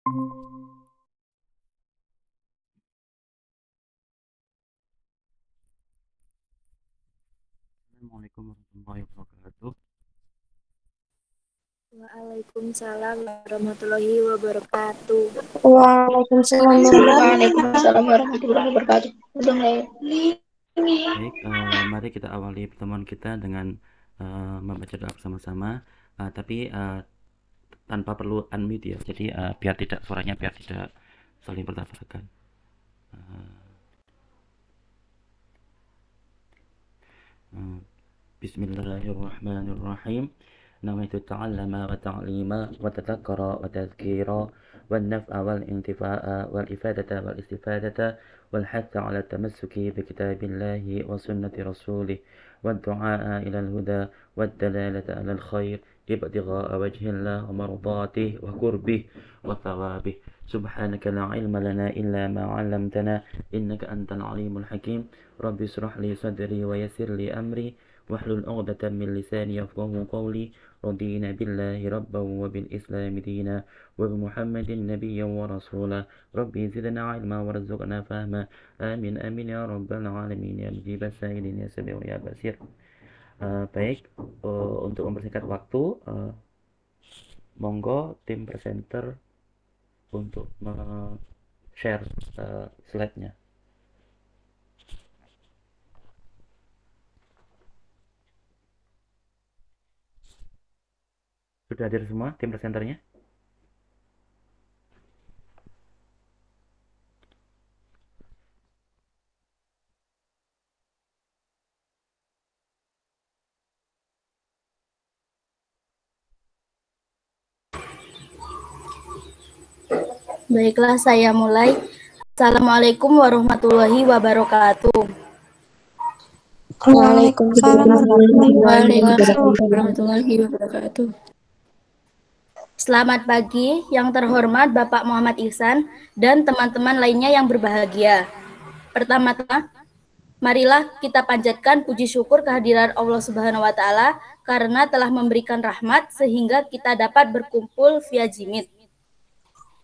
Assalamualaikum warahmatullahi wabarakatuh. Waalaikumsalam warahmatullahi wabarakatuh. Waalaikumsalam Waalaikumsalam warahmatullahi wabarakatuh. Udah mulai. Baik, mari kita awali pertemuan kita dengan membaca doa bersama-sama, tapi tanpa perlu unmute ya. Jadi biar tidak suaranya biar tidak saling bertabrakan. Bismillahirrahmanirrahim. Nawaitu ta'allama wa ta'lima wa tadhakkara wa tadhkira wal naf'a wal intifa'a wal ifadata wal istifadata wal hatha 'ala tamassuki bi kitabillahi wa sunnati rasulih wad du'a'a ila al huda wad dalalata 'ala al khair ibtigha'a wajhillah wa mardatihi wa qurbih wa thawabih. Subhanaka la ilma lana illa ma 'allamtana innaka antal alimul hakim. Rabbi israh li sadri wa yassir li amri wahlul 'uqdatam min lisani yafqahu qawli. Radina billahi rabban wa bil islami dina wa bi Muhammadin nabiyyan wa rasula. Rabbi zidna ilma warzuqna fahma. Amin amin ya rabbal alamin ya mujibas sa'ilin ya sami'u ya basir. Baik, untuk mempersingkat waktu, monggo tim presenter untuk share slide-nya. Sudah hadir semua tim presenternya? Baiklah, saya mulai. Assalamualaikum warahmatullahi wabarakatuh. Waalaikumsalam Warahmatullahi wabarakatuh. Selamat pagi, yang terhormat Bapak Muhammad Ihsan dan teman-teman lainnya yang berbahagia. Pertama-tama, marilah kita panjatkan puji syukur kehadiran Allah Subhanahu wa Ta'ala karena telah memberikan rahmat sehingga kita dapat berkumpul via Jimit.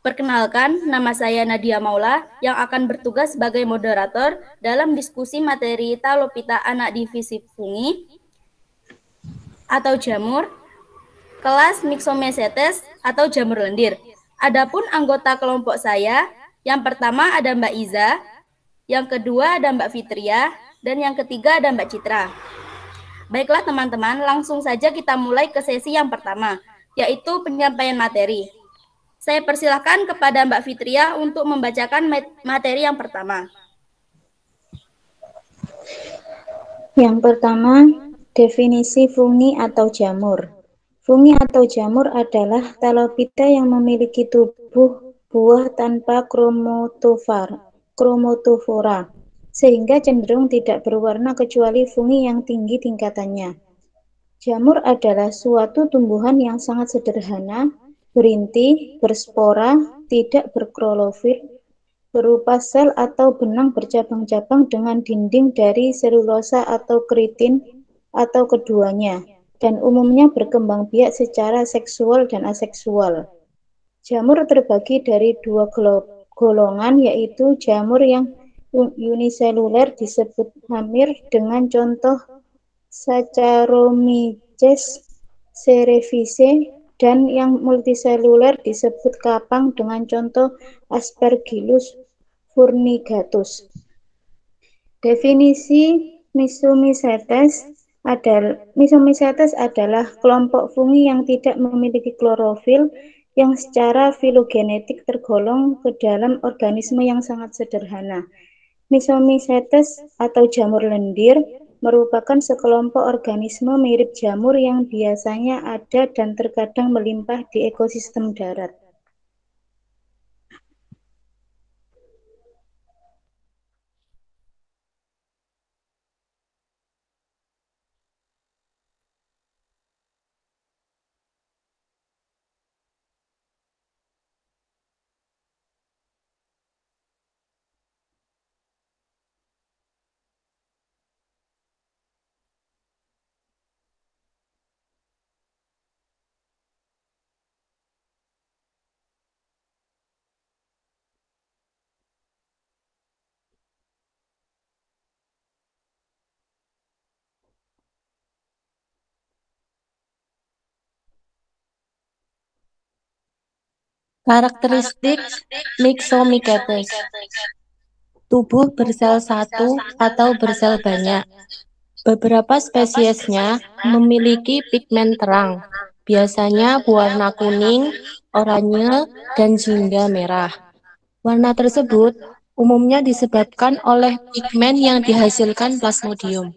Perkenalkan, nama saya Nadia Maula yang akan bertugas sebagai moderator dalam diskusi materi Talopita anak divisi fungi atau jamur, kelas Myxomesetes atau jamur lendir. Adapun anggota kelompok saya, yang pertama ada Mbak Iza, yang kedua ada Mbak Fitria, dan yang ketiga ada Mbak Citra. Baiklah teman-teman, langsung saja kita mulai ke sesi yang pertama, yaitu penyampaian materi. Saya persilahkan kepada Mbak Fitria untuk membacakan materi yang pertama. Yang pertama, definisi fungi atau jamur. Fungi atau jamur adalah talopita yang memiliki tubuh buah tanpa kromotofora, sehingga cenderung tidak berwarna kecuali fungi yang tinggi tingkatannya. Jamur adalah suatu tumbuhan yang sangat sederhana, berinti, berspora, tidak berklorofil, berupa sel atau benang bercabang-cabang dengan dinding dari selulosa atau keratin atau keduanya, dan umumnya berkembang biak secara seksual dan aseksual. Jamur terbagi dari dua golongan, yaitu jamur yang uniseluler disebut hamir dengan contoh Saccharomyces cerevisiae, dan yang multiseluler disebut kapang dengan contoh Aspergillus fumigatus. Definisi Myxomesetes adalah kelompok fungi yang tidak memiliki klorofil yang secara filogenetik tergolong ke dalam organisme yang sangat sederhana. Myxomesetes atau jamur lendir merupakan sekelompok organisme mirip jamur yang biasanya ada dan terkadang melimpah di ekosistem darat. Karakteristik Myxomycetes. Tubuh bersel satu atau bersel banyak. Beberapa spesiesnya memiliki pigmen terang, biasanya berwarna kuning, oranye, dan jingga merah. Warna tersebut umumnya disebabkan oleh pigmen yang dihasilkan Plasmodium.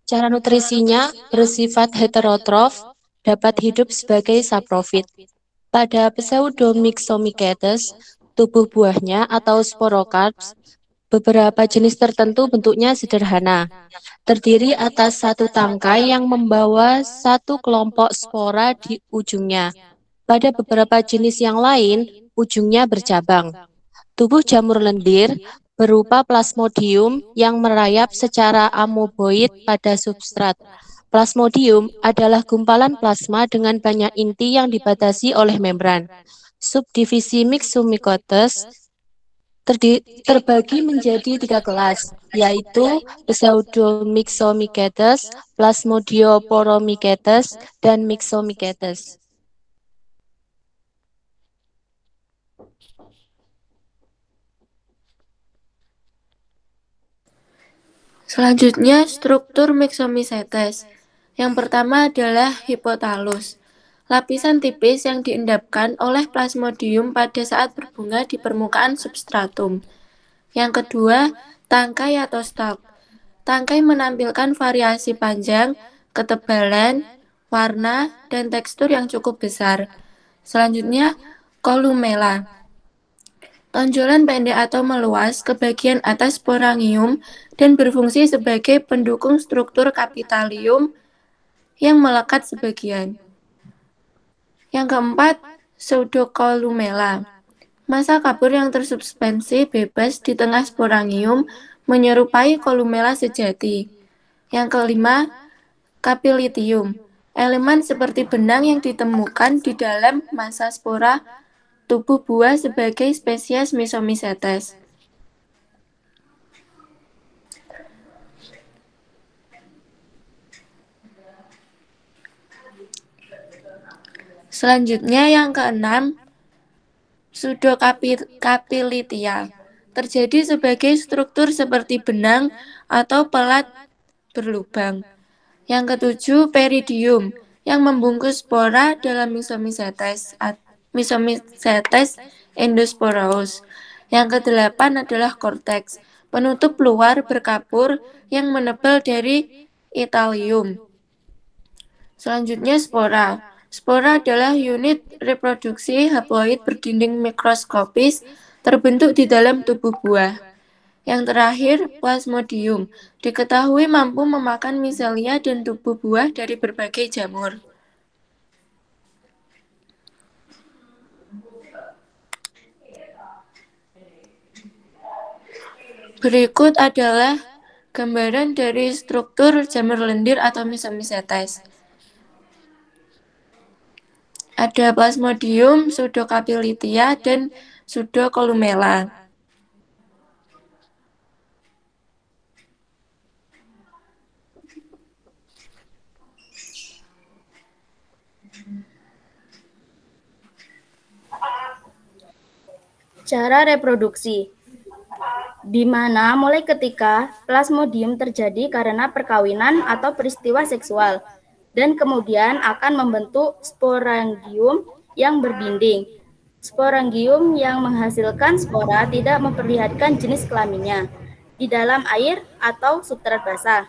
Cara nutrisinya bersifat heterotrof, dapat hidup sebagai saprofit. Pada Pseudomyxomycetes, tubuh buahnya atau sporokarps, beberapa jenis tertentu bentuknya sederhana, terdiri atas satu tangkai yang membawa satu kelompok spora di ujungnya. Pada beberapa jenis yang lain, ujungnya bercabang. Tubuh jamur lendir berupa plasmodium yang merayap secara amoeboid pada substrat. Plasmodium adalah gumpalan plasma dengan banyak inti yang dibatasi oleh membran. Subdivisi Myxomycetes terbagi menjadi 3 kelas, yaitu Pseudomyxomycetes, Plasmodioporomycetes, dan Myxomycetes. Selanjutnya, struktur Myxomycetes. Yang pertama adalah hipotalus. Lapisan tipis yang diendapkan oleh plasmodium pada saat berbunga di permukaan substratum. Yang kedua, tangkai atau stalk. Tangkai menampilkan variasi panjang, ketebalan, warna, dan tekstur yang cukup besar. Selanjutnya, kolumela. Tonjolan pendek atau meluas ke bagian atas sporangium dan berfungsi sebagai pendukung struktur kapitalium yang melekat sebagian. Yang keempat, pseudocolumella. Massa kapur yang tersubspensi bebas di tengah sporangium menyerupai kolumella sejati. Yang kelima, capilitium. Elemen seperti benang yang ditemukan di dalam massa spora tubuh buah sebagai spesies Myxomycetes. Selanjutnya yang keenam, pseudocapilitia. Terjadi sebagai struktur seperti benang atau pelat berlubang. Yang ketujuh, peridium, yang membungkus spora dalam Myxomycetes endosporous. Yang kedelapan adalah korteks, penutup luar berkapur yang menebal dari italium. Selanjutnya spora. Spora adalah unit reproduksi haploid berdinding mikroskopis terbentuk di dalam tubuh buah. Yang terakhir, plasmodium, diketahui mampu memakan miselia dan tubuh buah dari berbagai jamur. Berikut adalah gambaran dari struktur jamur lendir atau Myxomycetes. Ada plasmodium, pseudocapilitia, dan pseudocolumella. Cara reproduksi, di mana mulai ketika plasmodium terjadi karena perkawinan atau peristiwa seksual, dan kemudian akan membentuk sporangium yang berdinding. Sporangium yang menghasilkan spora tidak memperlihatkan jenis kelaminnya di dalam air atau substrat basah.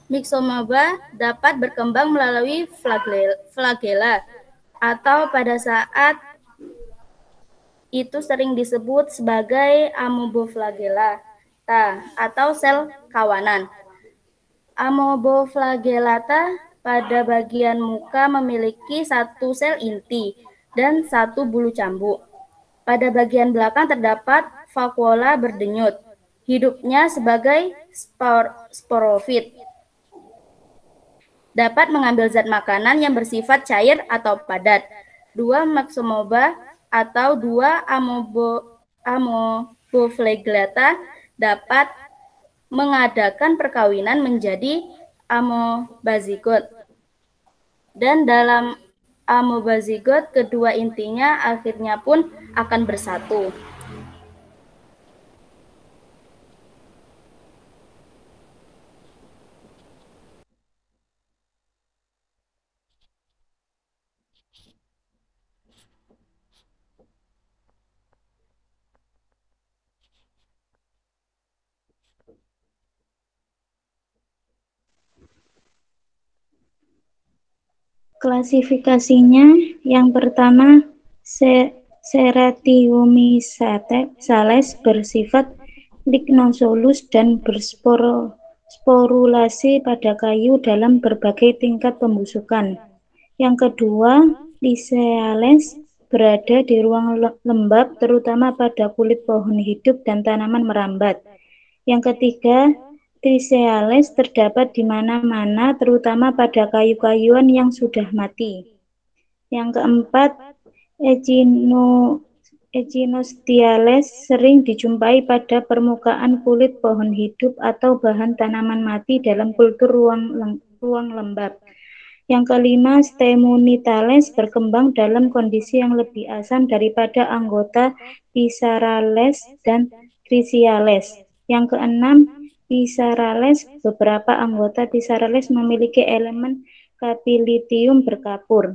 Myxomoeba dapat berkembang melalui flagela atau pada saat itu sering disebut sebagai amoboflagellata atau sel kawanan. Amoboflagellata pada bagian muka memiliki satu sel inti dan satu bulu cambuk. Pada bagian belakang terdapat vakuola berdenyut. Hidupnya sebagai sporofit. Dapat mengambil zat makanan yang bersifat cair atau padat. 2 Myxomoeba atau 2 amoboflagellata dapat mengadakan perkawinan menjadi amobazigot. Dan dalam amobazigot, kedua intinya akhirnya pun akan bersatu. Klasifikasinya yang pertama, Ceratiomycetes bersifat lignosolus dan bersporulasi pada kayu dalam berbagai tingkat pembusukan. Yang kedua, Lyciales berada di ruang lembab terutama pada kulit pohon hidup dan tanaman merambat. Yang ketiga, Trichiales terdapat di mana-mana, terutama pada kayu-kayuan yang sudah mati. Yang keempat, Echinosteales sering dijumpai pada permukaan kulit pohon hidup atau bahan tanaman mati dalam kultur ruang lembab. Yang kelima, Stemunitales berkembang dalam kondisi yang lebih asam daripada anggota Physaorales dan Trichiales. Yang keenam, Physaorales, beberapa anggota Physaorales memiliki elemen kapilitium berkapur.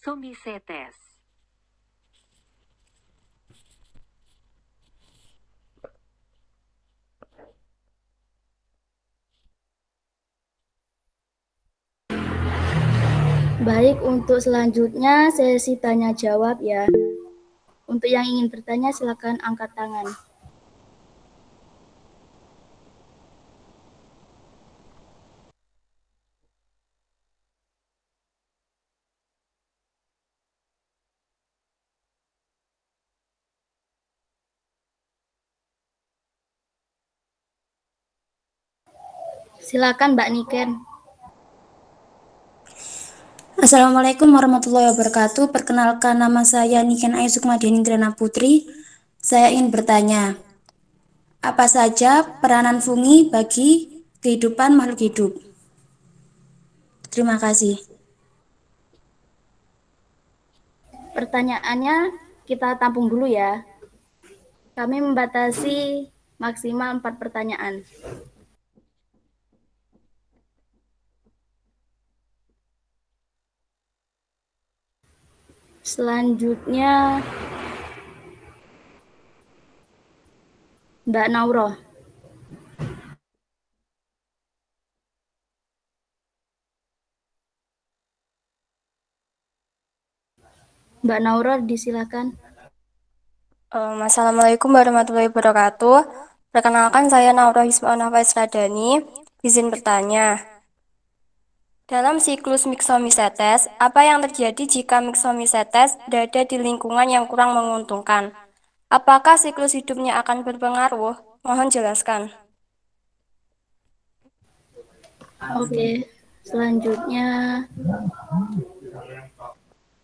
Myxomycetes. Baik, untuk selanjutnya sesi tanya jawab ya. Untuk yang ingin bertanya silakan angkat tangan. Silakan Mbak Niken. Assalamualaikum warahmatullahi wabarakatuh. Perkenalkan, nama saya Niken Ayu Sukmadiani Indrana Putri. Saya ingin bertanya, apa saja peranan fungi bagi kehidupan makhluk hidup? Terima kasih. Pertanyaannya kita tampung dulu ya. Kami membatasi maksimal 4 pertanyaan. Selanjutnya Mbak Nauro. Mbak Nauro disilakan. Assalamualaikum warahmatullahi wabarakatuh. Perkenalkan, saya Nauro Hismauna Faisradani. Izin bertanya. Dalam siklus Myxomycetes, apa yang terjadi jika Myxomycetes berada di lingkungan yang kurang menguntungkan? Apakah siklus hidupnya akan berpengaruh? Mohon jelaskan. Oke, selanjutnya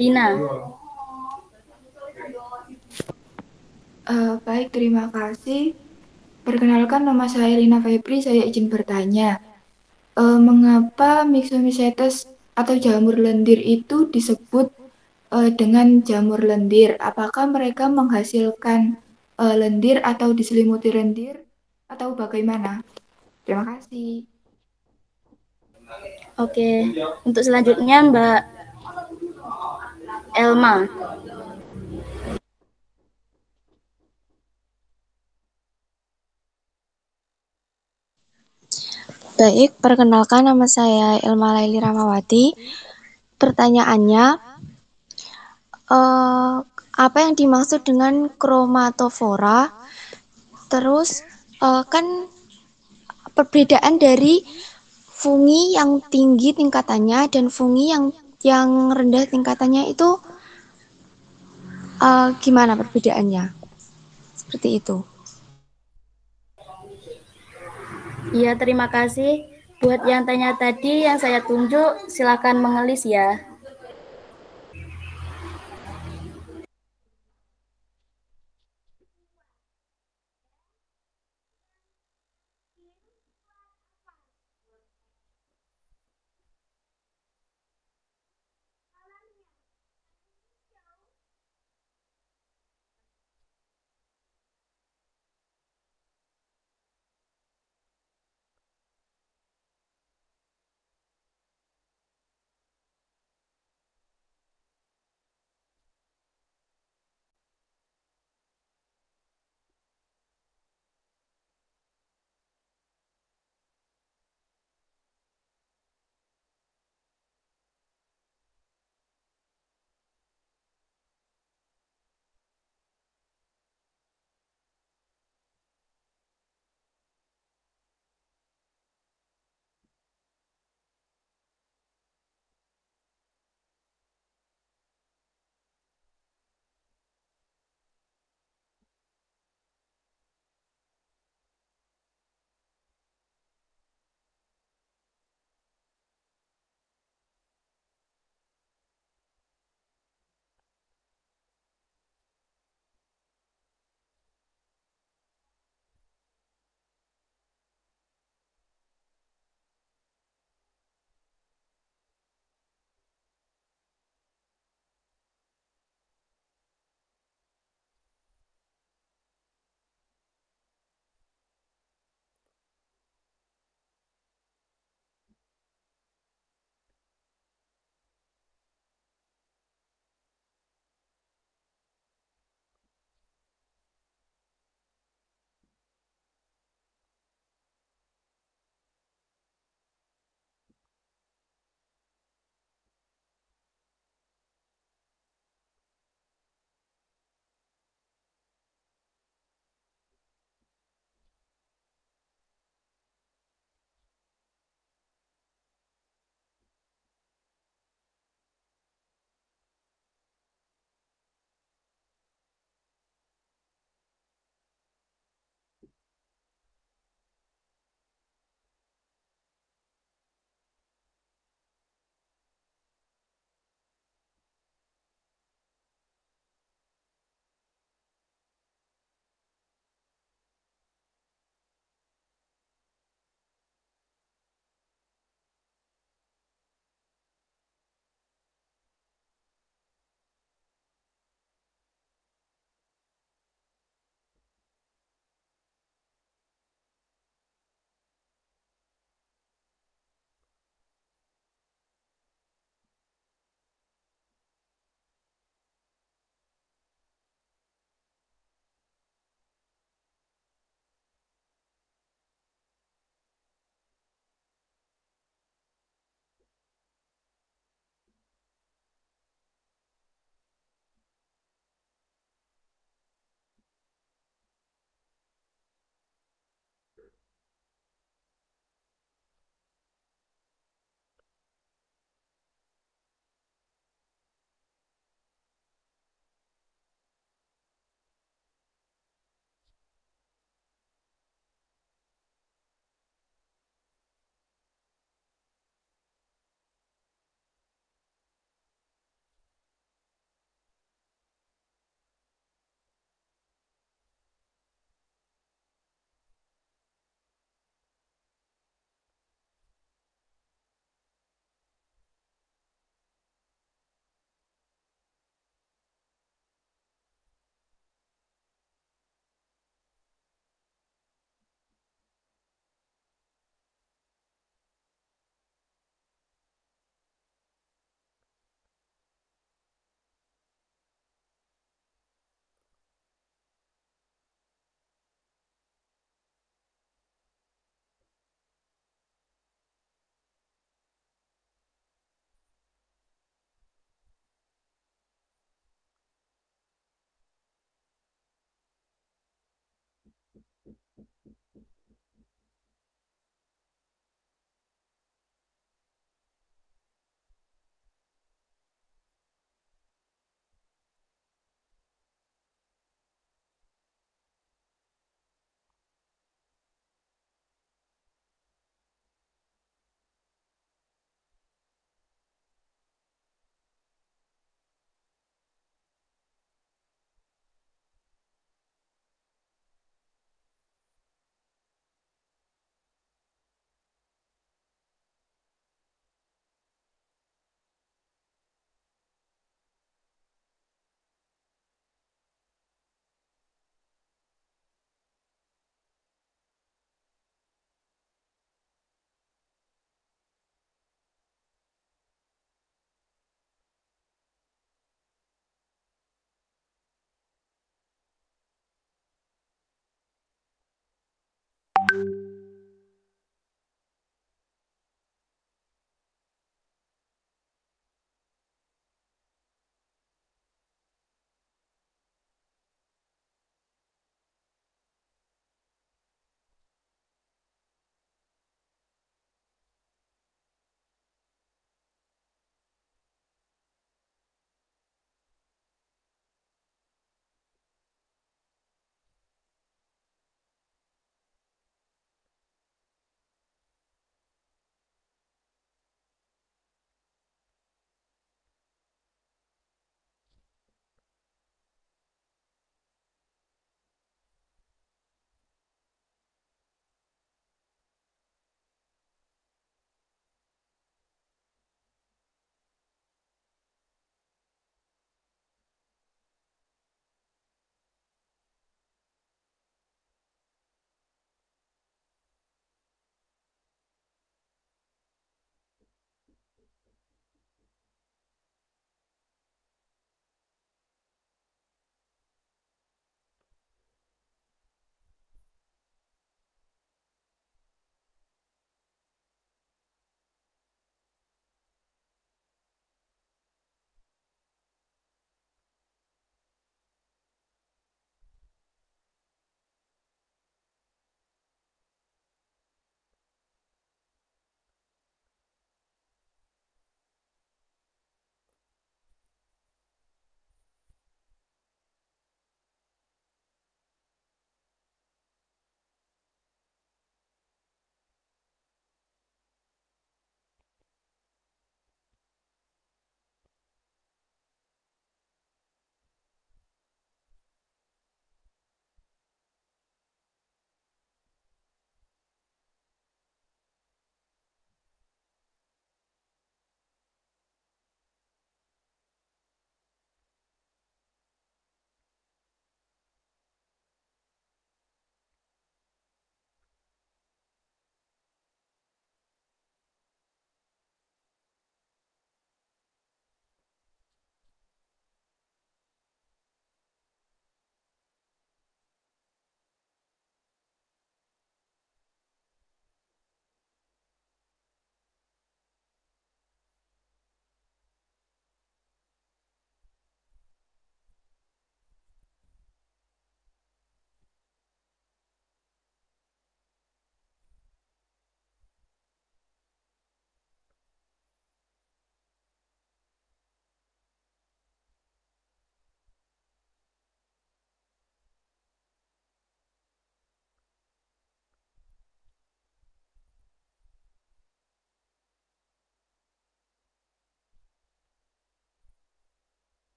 Dina. Baik, terima kasih. Perkenalkan, nama saya Lina Febri, saya izin bertanya. Mengapa Myxomycetes atau jamur lendir itu disebut dengan jamur lendir? Apakah mereka menghasilkan lendir atau diselimuti lendir atau bagaimana? Terima kasih. Oke, untuk selanjutnya Mbak Elma. Baik, perkenalkan, nama saya Elma Laili Ramawati. Pertanyaannya, apa yang dimaksud dengan kromatofora? Terus kan perbedaan dari fungi yang tinggi tingkatannya dan fungi yang rendah tingkatannya itu gimana perbedaannya? Seperti itu. Iya, terima kasih. Buat yang tanya tadi yang saya tunjuk, silakan mengelis ya.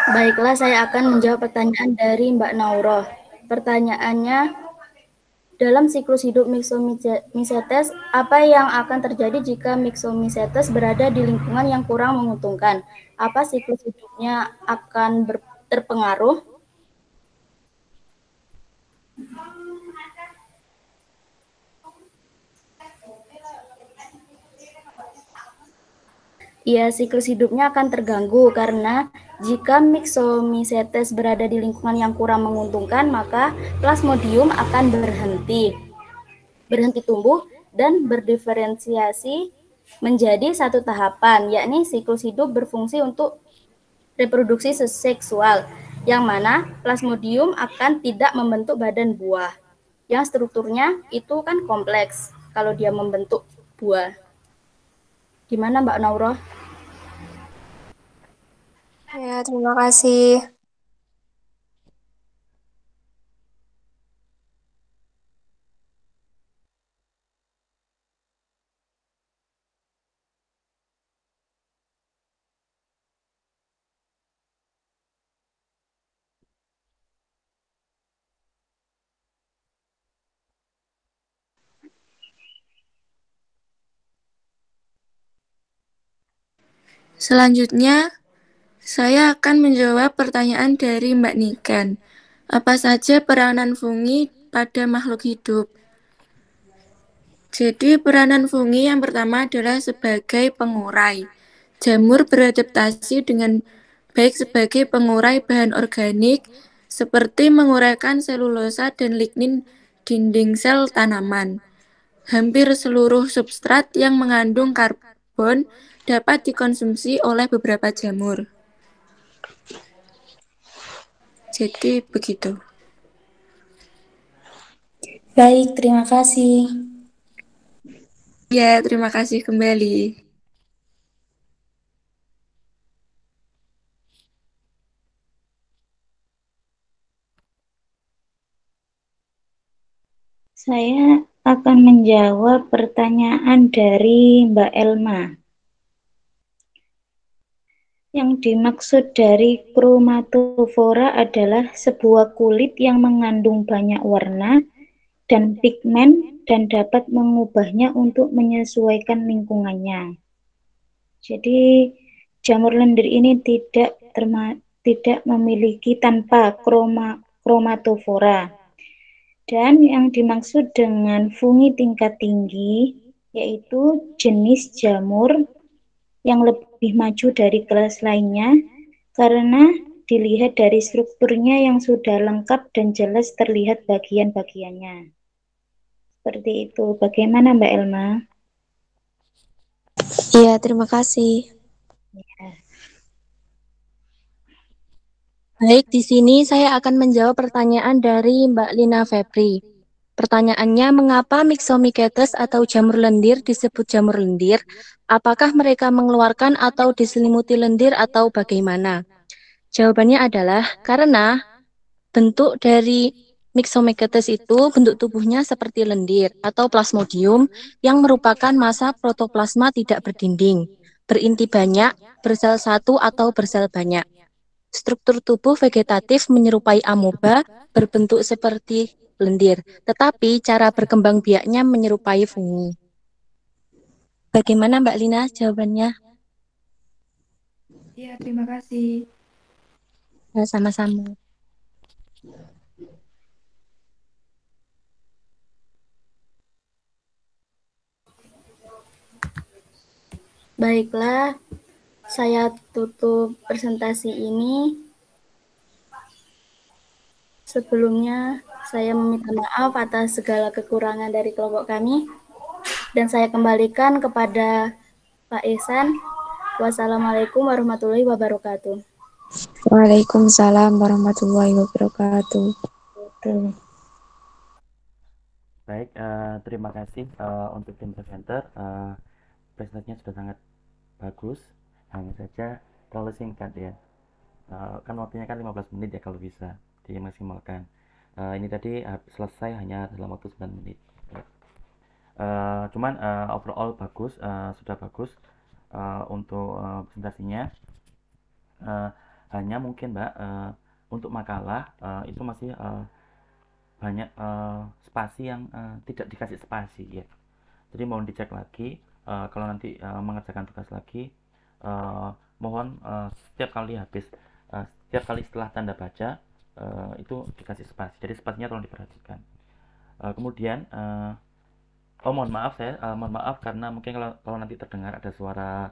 Baiklah, saya akan menjawab pertanyaan dari Mbak Nauroh. Pertanyaannya, dalam siklus hidup Myxomycetes, apa yang akan terjadi jika Myxomycetes berada di lingkungan yang kurang menguntungkan? Apa siklus hidupnya akan terpengaruh? Ya, siklus hidupnya akan terganggu karena jika Myxomycetes berada di lingkungan yang kurang menguntungkan, maka Plasmodium akan berhenti tumbuh dan berdiferensiasi menjadi satu tahapan, yakni siklus hidup berfungsi untuk reproduksi seksual, yang mana Plasmodium akan tidak membentuk badan buah, yang strukturnya itu kan kompleks kalau dia membentuk buah. Gimana Mbak Nauroh? Ya, terima kasih. Selanjutnya, saya akan menjawab pertanyaan dari Mbak Niken. Apa saja peranan fungi pada makhluk hidup? Jadi, peranan fungi yang pertama adalah sebagai pengurai. Jamur beradaptasi dengan baik sebagai pengurai bahan organik, seperti menguraikan selulosa dan lignin dinding sel tanaman. Hampir seluruh substrat yang mengandung karbon dapat dikonsumsi oleh beberapa jamur. Jadi, begitu. Baik, terima kasih. Ya, terima kasih kembali. Saya akan menjawab pertanyaan dari Mbak Elma. Yang dimaksud dari kromatofora adalah sebuah kulit yang mengandung banyak warna dan pigmen dan dapat mengubahnya untuk menyesuaikan lingkungannya. Jadi jamur lendir ini tidak memiliki tanpa kromatofora. Dan yang dimaksud dengan fungi tingkat tinggi yaitu jenis jamur yang lebih maju dari kelas lainnya karena dilihat dari strukturnya yang sudah lengkap dan jelas terlihat bagian-bagiannya. Seperti itu. Bagaimana Mbak Elma? Iya, terima kasih. Ya. Baik, di sini saya akan menjawab pertanyaan dari Mbak Lina Febri. Pertanyaannya, mengapa Myxomycetes atau jamur lendir disebut jamur lendir? Apakah mereka mengeluarkan atau diselimuti lendir atau bagaimana? Jawabannya adalah karena bentuk dari Myxomycetes itu bentuk tubuhnya seperti lendir atau plasmodium yang merupakan massa protoplasma tidak berdinding, berinti banyak, bersel satu atau bersel banyak. Struktur tubuh vegetatif menyerupai amoeba, berbentuk seperti lendir, tetapi cara berkembang biaknya menyerupai fungi. Bagaimana Mbak Lina jawabannya? Ya, terima kasih. Ya, sama-sama. Baiklah, saya tutup presentasi ini. Sebelumnya, saya meminta maaf atas segala kekurangan dari kelompok kami. Dan saya kembalikan kepada Pak Ihsan. Wassalamualaikum warahmatullahi wabarakatuh. Waalaikumsalam warahmatullahi wabarakatuh. Baik, terima kasih untuk tim presenter. Presentasinya sudah sangat bagus. Hanya saja terlalu singkat ya. Kan waktunya kan 15 menit ya kalau bisa dimaksimalkan. Ini tadi selesai hanya dalam waktu 9 menit. Cuman overall bagus, sudah bagus untuk presentasinya. hanya mungkin Mbak untuk makalah itu masih banyak spasi yang tidak dikasih spasi ya. Jadi mohon dicek lagi kalau nanti mengerjakan tugas lagi, mohon setiap kali setelah tanda baca itu dikasih spasi. Jadi spasinya tolong diperhatikan. Kemudian mohon maaf karena mungkin kalau nanti terdengar ada suara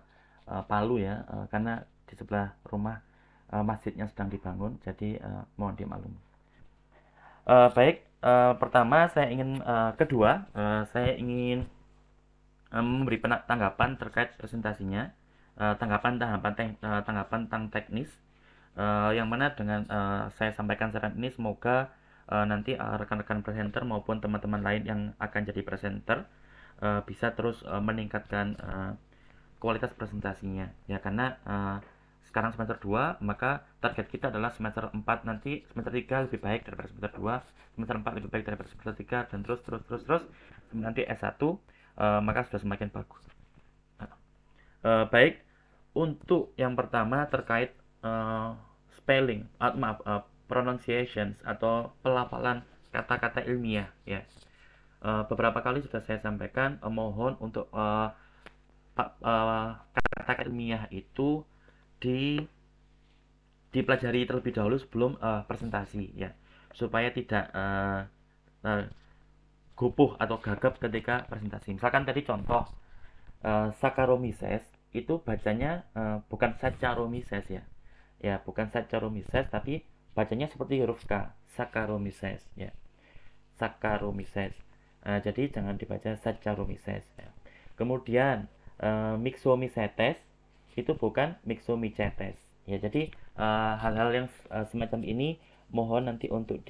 palu ya, karena di sebelah rumah masjidnya sedang dibangun, jadi mohon dimaklumi. Baik, pertama saya ingin saya ingin memberi tanggapan terkait presentasinya, tanggapan tentang teknis, yang mana dengan saya sampaikan saran ini semoga nanti rekan-rekan presenter maupun teman-teman lain yang akan jadi presenter bisa terus meningkatkan kualitas presentasinya ya, karena sekarang semester 2, maka target kita adalah semester 4 nanti, semester 3 lebih baik daripada semester 2, semester 4 lebih baik daripada semester 3, dan terus nanti S1 maka sudah semakin bagus. Baik, untuk yang pertama terkait spelling, pronunciations atau pelafalan kata-kata ilmiah ya. Beberapa kali sudah saya sampaikan, mohon untuk kata-kata ilmiah itu dipelajari terlebih dahulu sebelum presentasi ya, supaya tidak gopoh atau gagap ketika presentasi. Misalkan tadi contoh Saccharomyces itu bacanya bukan Saccharomyces ya, bukan Saccharomyces, tapi bacanya seperti huruf K, Saccharomyces ya, Saccharomyces. Jadi jangan dibaca Saccharomyces ya. Kemudian Myxomycetes itu bukan Myxomycetes ya. Jadi hal-hal yang semacam ini mohon nanti untuk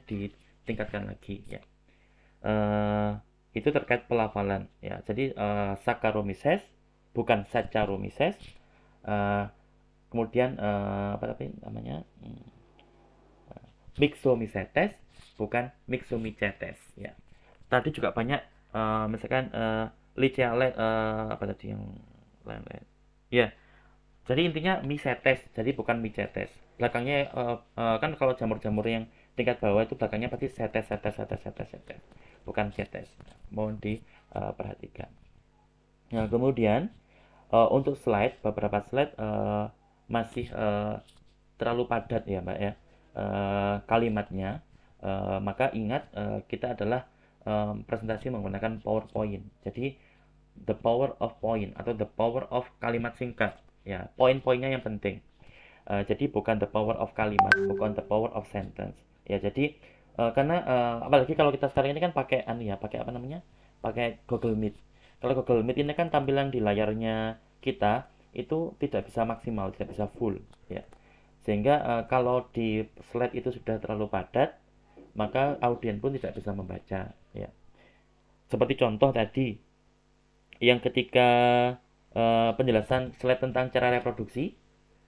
ditingkatkan lagi ya. Itu terkait pelafalan ya. Jadi Saccharomyces bukan Saccharomyces. Kemudian Myxomycetes bukan Myxomycetes ya. Tadi juga banyak misalkan Liceale yang lain-lain ya. Jadi intinya Mycetes, jadi bukan Mycetes. Belakangnya kan kalau jamur-jamur yang tingkat bawah itu belakangnya pasti setes, bukan cetes. Mohon diperhatikan. Nah, kemudian untuk beberapa slide masih terlalu padat ya Mbak ya kalimatnya. Maka ingat kita adalah presentasi menggunakan PowerPoint. Jadi the power of point atau the power of kalimat singkat ya, poin-poinnya yang penting. Jadi bukan the power of kalimat, bukan the power of sentence ya. Jadi karena apalagi kalau kita sekarang ini kan pakai pakai Google Meet. Kalau Google Meet ini kan tampilan di layarnya kita itu tidak bisa maksimal, tidak bisa full ya. Sehingga kalau di slide itu sudah terlalu padat, maka audien pun tidak bisa membaca ya. Seperti contoh tadi yang ketika penjelasan slide tentang cara reproduksi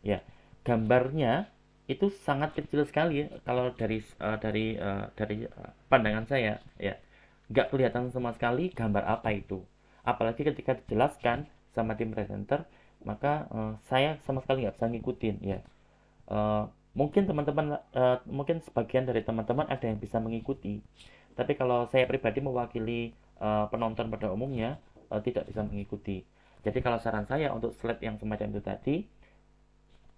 ya, gambarnya itu sangat kecil sekali ya, kalau dari pandangan saya ya, nggak kelihatan sama sekali gambar apa itu. Apalagi ketika dijelaskan sama tim presenter, maka saya sama sekali nggak bisa ngikutin ya. Mungkin teman-teman mungkin sebagian dari teman-teman ada yang bisa mengikuti, tapi kalau saya pribadi mewakili penonton pada umumnya tidak bisa mengikuti. Jadi kalau saran saya untuk slide yang semacam itu tadi,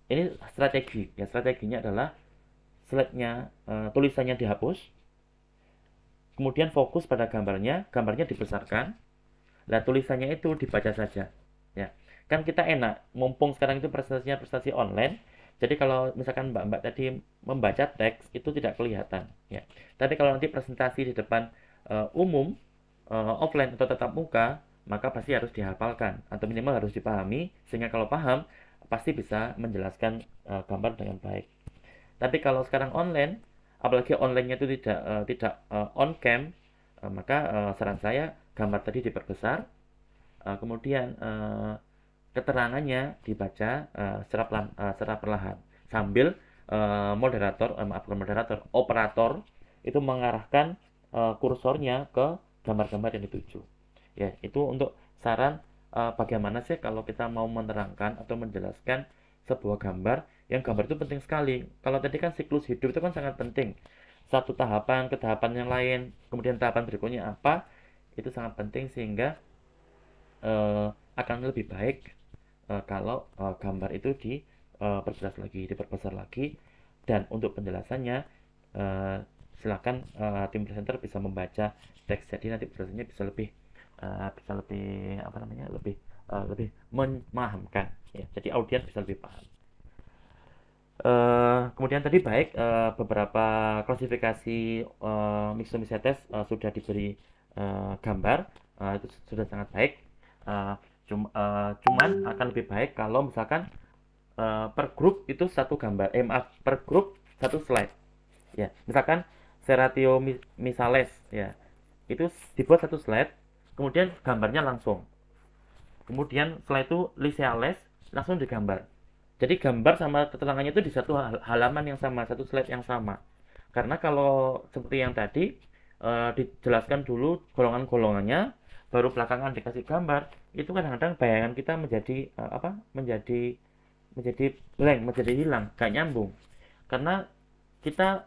ini strategi ya, strateginya adalah slide-nya tulisannya dihapus, kemudian fokus pada gambarnya dibesarkan, lah tulisannya itu dibaca saja ya. Kan kita enak, mumpung sekarang itu presentasi online. Jadi kalau misalkan mbak-mbak tadi membaca teks itu tidak kelihatan ya. Tapi kalau nanti presentasi di depan umum offline atau tatap muka, maka pasti harus dihafalkan atau minimal harus dipahami, sehingga kalau paham pasti bisa menjelaskan gambar dengan baik. Tapi kalau sekarang online, apalagi online-nya itu tidak on cam, maka saran saya gambar tadi diperbesar, kemudian keterangannya dibaca secara perlahan sambil operator itu mengarahkan kursornya ke gambar-gambar yang dituju ya. Itu untuk saran bagaimana sih kalau kita mau menerangkan atau menjelaskan sebuah gambar, yang gambar itu penting sekali. Kalau tadi kan siklus hidup itu kan sangat penting, satu tahapan ke tahapan yang lain, kemudian tahapan berikutnya apa, itu sangat penting, sehingga akan lebih baik kalau gambar itu diperjelas lagi, diperbesar lagi. Dan untuk penjelasannya silakan tim presenter bisa membaca teks, jadi nanti presentasinya bisa lebih apa namanya, lebih memahamkan ya, jadi audiens bisa lebih paham. Kemudian tadi baik beberapa klasifikasi myxomycetes sudah diberi gambar, itu sudah sangat baik. Cuman akan lebih baik kalau misalkan per grup itu satu gambar, per grup satu slide ya. Misalkan Ceratiomycales ya, itu dibuat satu slide, kemudian gambarnya langsung, kemudian setelah itu Liceales langsung digambar. Jadi gambar sama keterangannya itu di satu halaman yang sama, satu slide yang sama. Karena kalau seperti yang tadi dijelaskan dulu golongan-golongannya, baru belakangan dikasih gambar, itu kadang-kadang bayangan kita menjadi menjadi blank, menjadi hilang, gak nyambung. Karena kita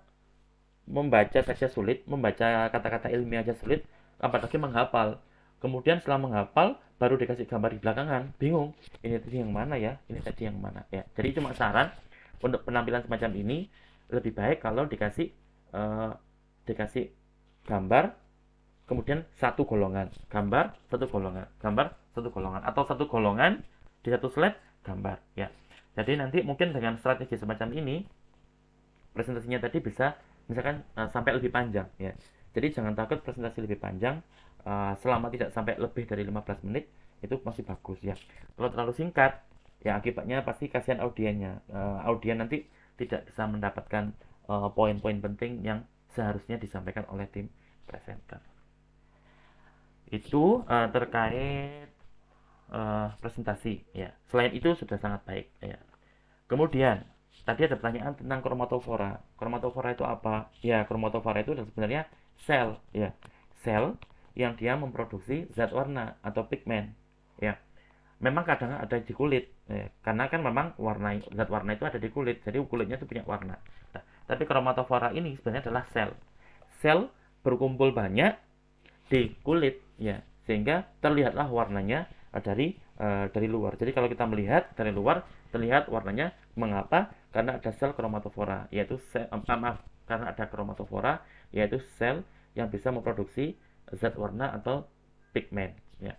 membaca saja sulit, membaca kata-kata ilmiah aja sulit, apalagi menghafal. Kemudian setelah menghafal baru dikasih gambar di belakangan, bingung, ini tadi yang mana ya, ini tadi yang mana ya. Jadi cuma saran untuk penampilan semacam ini, lebih baik kalau dikasih gambar, kemudian satu golongan, gambar satu golongan, gambar satu golongan, atau satu golongan di satu slide gambar ya. Jadi nanti mungkin dengan strategi semacam ini, presentasinya tadi bisa misalkan sampai lebih panjang ya. Jadi jangan takut presentasi lebih panjang, selama tidak sampai lebih dari 15 menit itu masih bagus ya. Kalau terlalu singkat ya akibatnya pasti kasihan audiennya, audien nanti tidak bisa mendapatkan poin-poin penting yang seharusnya disampaikan oleh tim presenter. Itu terkait presentasi ya. Selain itu sudah sangat baik ya. Kemudian tadi ada pertanyaan tentang kromatofora. Kromatofora itu apa? Ya, kromatofora itu sebenarnya sel ya. Sel yang dia memproduksi zat warna atau pigmen ya. Memang kadang ada di kulit ya. Karena kan memang zat warna itu ada di kulit, jadi kulitnya itu punya warna. Nah, tapi kromatofora ini sebenarnya adalah sel. Sel berkumpul banyak di kulit ya, sehingga terlihatlah warnanya dari luar. Jadi kalau kita melihat dari luar terlihat warnanya. Mengapa? Karena ada sel kromatofora, yaitu karena ada kromatofora, yaitu sel yang bisa memproduksi zat warna atau pigmen ya.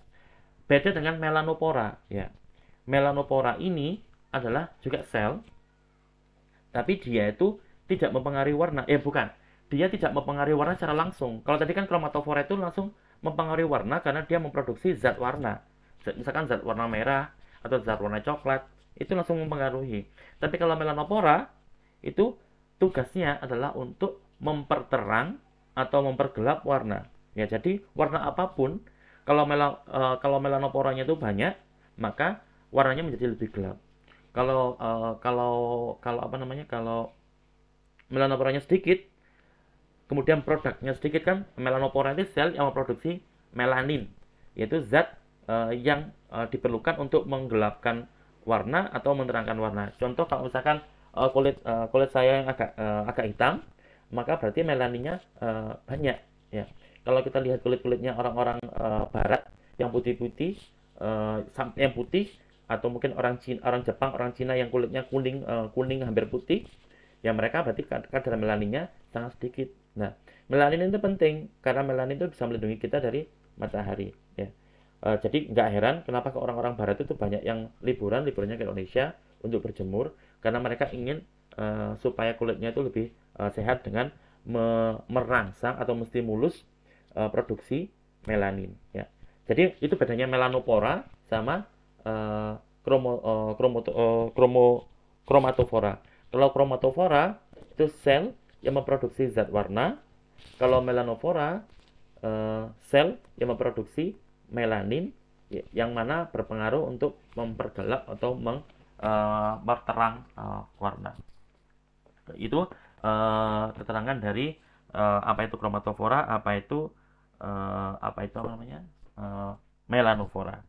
Beda dengan melanopora ya. Melanopora ini adalah juga sel, tapi dia itu tidak mempengaruhi warna. Dia tidak mempengaruhi warna secara langsung. Kalau tadi kan kromatofora itu langsung mempengaruhi warna karena dia memproduksi zat warna. Misalkan zat warna merah atau zat warna coklat, itu langsung mempengaruhi. Tapi kalau melanopora itu tugasnya adalah untuk memperterang atau mempergelap warna. Ya, jadi warna apapun kalau melanoporanya itu banyak, maka warnanya menjadi lebih gelap. Kalau melanoporanya sedikit, kemudian produknya sedikit, kan melanopora itu sel yang memproduksi melanin, yaitu zat yang diperlukan untuk menggelapkan warna atau menerangkan warna. Contoh kalau misalkan kulit saya yang agak hitam, maka berarti melaninnya banyak ya. Kalau kita lihat kulit-kulitnya orang-orang barat yang putih-putih, yang putih, atau mungkin orang Jepang, orang Cina yang kulitnya kuning hampir putih, ya mereka berarti kadar melaninnya sangat sedikit. Nah, melanin itu penting karena melanin itu bisa melindungi kita dari matahari ya. Jadi nggak heran kenapa ke orang-orang barat itu banyak yang liburannya ke Indonesia untuk berjemur, karena mereka ingin supaya kulitnya itu lebih sehat dengan merangsang atau menstimulus produksi melanin ya. Jadi itu bedanya melanopora sama kromatofora. Kalau kromatofora itu sel yang memproduksi zat warna, kalau melanopora sel yang memproduksi melanin yang mana berpengaruh untuk mempergelap atau memperterang warna. Itu keterangan dari apa itu kromatofora, apa itu melanofora.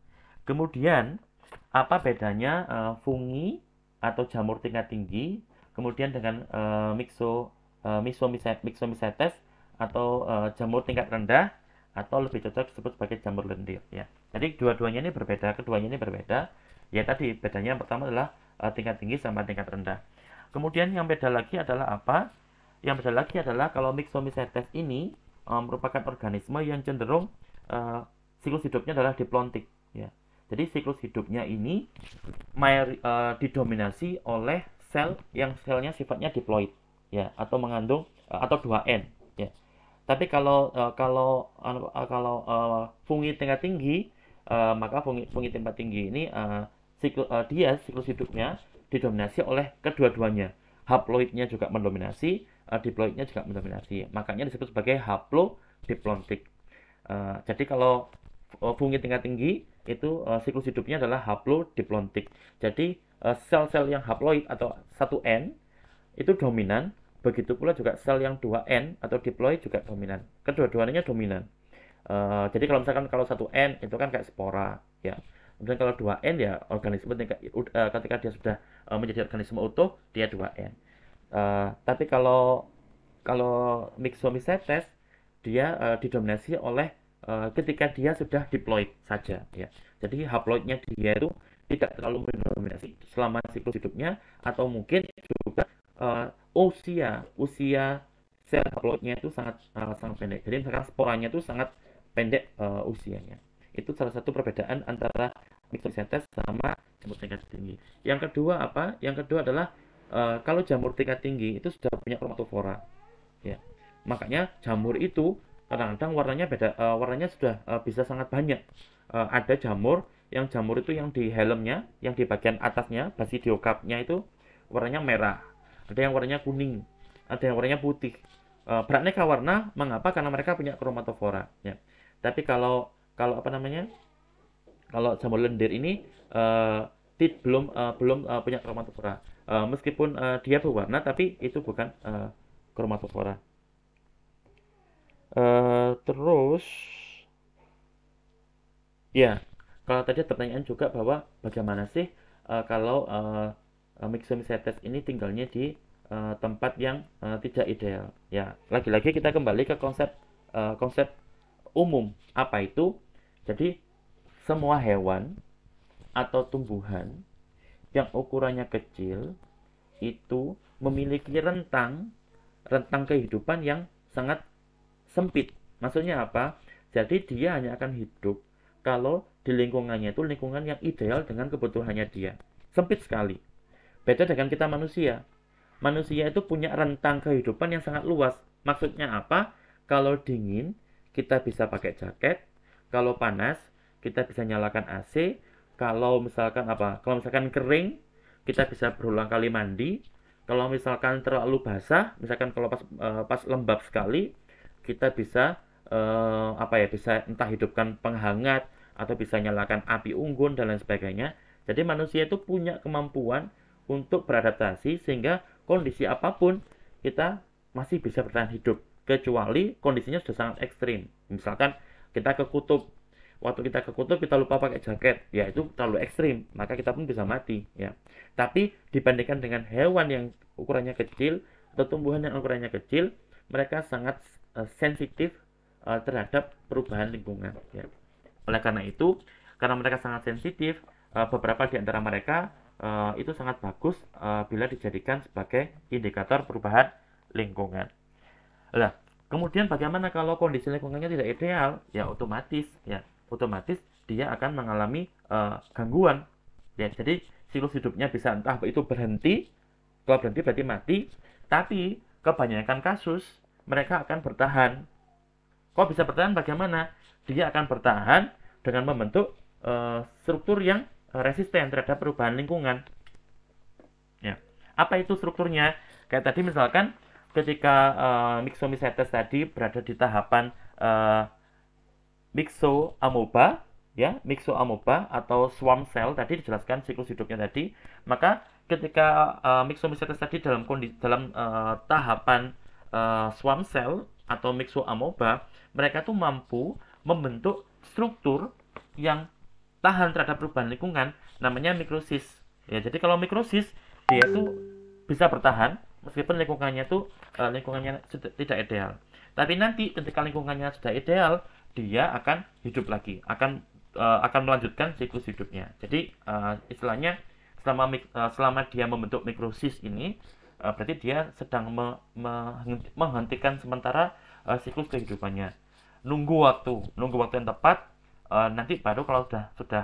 Kemudian apa bedanya fungi atau jamur tingkat tinggi, kemudian dengan Myxomycetes atau jamur tingkat rendah, atau lebih cocok disebut sebagai jamur lendir ya. Jadi keduanya ini berbeda. Ya tadi bedanya yang pertama adalah tingkat tinggi sama tingkat rendah. Kemudian yang beda lagi adalah apa? Yang beda lagi adalah kalau Myxomycetes ini merupakan organisme yang cenderung siklus hidupnya adalah diplontik ya. Jadi siklus hidupnya ini didominasi oleh sel yang selnya sifatnya diploid ya, atau mengandung atau 2N ya. Tapi kalau fungi tingkat tinggi, maka fungi tingkat tinggi ini siklus hidupnya didominasi oleh kedua-duanya. Haploidnya juga mendominasi, diploidnya juga mendominasi. Makanya disebut sebagai haplodiplontik. Jadi kalau fungi tingkat tinggi itu siklus hidupnya adalah haplodiplontik. Jadi sel-sel yang haploid atau 1N itu dominan, begitu pula juga sel yang 2N atau diploid juga dominan. Kedua-duanya dominan. Jadi kalau misalkan kalau 1N itu kan kayak spora ya. Kemudian kalau 2N ya organisme ketika dia sudah menjadi organisme utuh dia 2N. Tapi kalau Myxomycetes dia didominasi oleh ketika dia sudah diploid saja ya. Jadi haploidnya dia itu tidak terlalu mendominasi selama siklus hidupnya, atau mungkin juga usia sel haploidnya itu sangat pendek. Jadi misalkan sporanya itu sangat pendek usianya. Itu salah satu perbedaan antara Myxomycetes sama jamur tingkat tinggi. Yang kedua apa? Yang kedua adalah kalau jamur tingkat tinggi itu sudah punya kromatofora ya. Makanya jamur itu kadang-kadang warnanya beda, warnanya sudah bisa sangat banyak. Ada jamur itu yang di helmnya, yang di bagian atasnya, basidiocapnya itu warnanya merah. Ada yang warnanya kuning, ada yang warnanya putih. Beraneka warna, mengapa? Karena mereka punya kromatofora ya. Tapi kalau jamur lendir ini belum punya kromatofora. Meskipun dia berwarna, tapi itu bukan kromatofora. Terus ya, kalau tadi ada pertanyaan juga bahwa bagaimana sih kalau Myxomycetes ini tinggalnya di tempat yang tidak ideal ya. Lagi-lagi kita kembali ke konsep umum. Apa itu? Jadi semua hewan atau tumbuhan yang ukurannya kecil itu memiliki rentang kehidupan yang sangat sempit. Maksudnya apa? Jadi dia hanya akan hidup kalau di lingkungannya itu lingkungan yang ideal dengan kebutuhannya dia. Sempit sekali. Beda dengan kita manusia. Manusia itu punya rentang kehidupan yang sangat luas. Maksudnya apa? Kalau dingin, kita bisa pakai jaket. Kalau panas, kita bisa nyalakan AC. Kalau misalkan kering, kita bisa berulang kali mandi. Kalau misalkan terlalu basah, misalkan kalau pas lembab sekali, kita bisa bisa entah hidupkan penghangat atau bisa nyalakan api unggun dan lain sebagainya. Jadi manusia itu punya kemampuan untuk beradaptasi sehingga kondisi apapun kita masih bisa bertahan hidup, kecuali kondisinya sudah sangat ekstrim. Misalkan kita ke kutub, waktu kita ke kutub kita lupa pakai jaket, ya itu terlalu ekstrim, maka kita pun bisa mati ya. Tapi dibandingkan dengan hewan yang ukurannya kecil atau tumbuhan yang ukurannya kecil, mereka sangat sensitif terhadap perubahan lingkungan ya. Oleh karena itu, karena mereka sangat sensitif, beberapa di antara mereka itu sangat bagus bila dijadikan sebagai indikator perubahan lingkungan. Nah, kemudian bagaimana kalau kondisi lingkungannya tidak ideal? Ya otomatis dia akan mengalami gangguan. Ya, jadi siklus hidupnya bisa entah itu berhenti, kalau berhenti berarti mati, tapi kebanyakan kasus mereka akan bertahan. Kok bisa bertahan? Bagaimana? Dia akan bertahan dengan membentuk struktur yang resisten terhadap perubahan lingkungan. Ya. Apa itu strukturnya? Kayak tadi misalkan ketika Myxomycetes tadi berada di tahapan Myxoamoeba, ya, Myxoamoeba atau swarm cell tadi dijelaskan siklus hidupnya tadi, maka ketika Myxomycetes tadi dalam tahapan swarm cell atau Myxoamoeba, mereka tuh mampu membentuk struktur yang tahan terhadap perubahan lingkungan, namanya mikrosis. Ya, jadi kalau mikrosis dia itu bisa bertahan meskipun lingkungannya sudah tidak ideal. Tapi nanti ketika lingkungannya sudah ideal, dia akan hidup lagi, akan melanjutkan siklus hidupnya. Jadi istilahnya selama dia membentuk mikrosis ini, berarti dia sedang menghentikan sementara siklus kehidupannya. Nunggu waktu yang tepat, nanti baru kalau sudah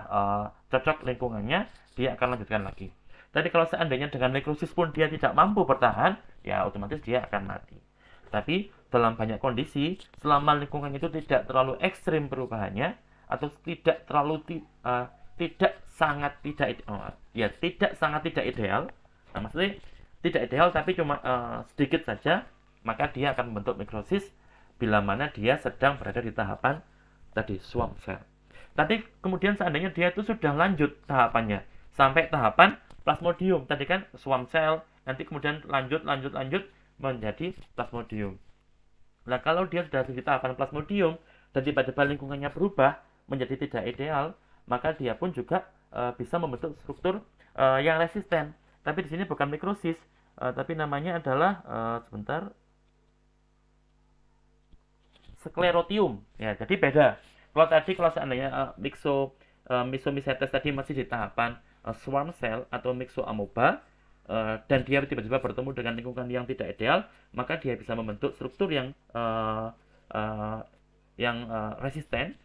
cocok lingkungannya, dia akan lanjutkan lagi. Tapi kalau seandainya dengan nekrosis pun dia tidak mampu bertahan, ya otomatis dia akan mati. Tapi dalam banyak kondisi, selama lingkungan itu tidak terlalu ekstrim perubahannya, atau tidak sangat tidak ideal, nah maksudnya tidak ideal tapi cuma sedikit saja, maka dia akan membentuk mikrosis bila mana dia sedang berada di tahapan tadi swarm cell. Tapi kemudian seandainya dia itu sudah lanjut tahapannya sampai tahapan plasmodium, tadi kan swarm cell, nanti kemudian lanjut menjadi plasmodium. Nah, kalau dia sudah di tahapan plasmodium dan tiba-tiba lingkungannya berubah menjadi tidak ideal, maka dia pun juga bisa membentuk struktur yang resisten. Tapi di sini bukan mikrosis, tapi namanya adalah sklerotium. Ya, jadi beda. Kalau seandainya myxomycetes tadi masih di tahapan swarm cell atau myxoamoeba, dan dia tiba-tiba bertemu dengan lingkungan yang tidak ideal, maka dia bisa membentuk struktur yang resisten,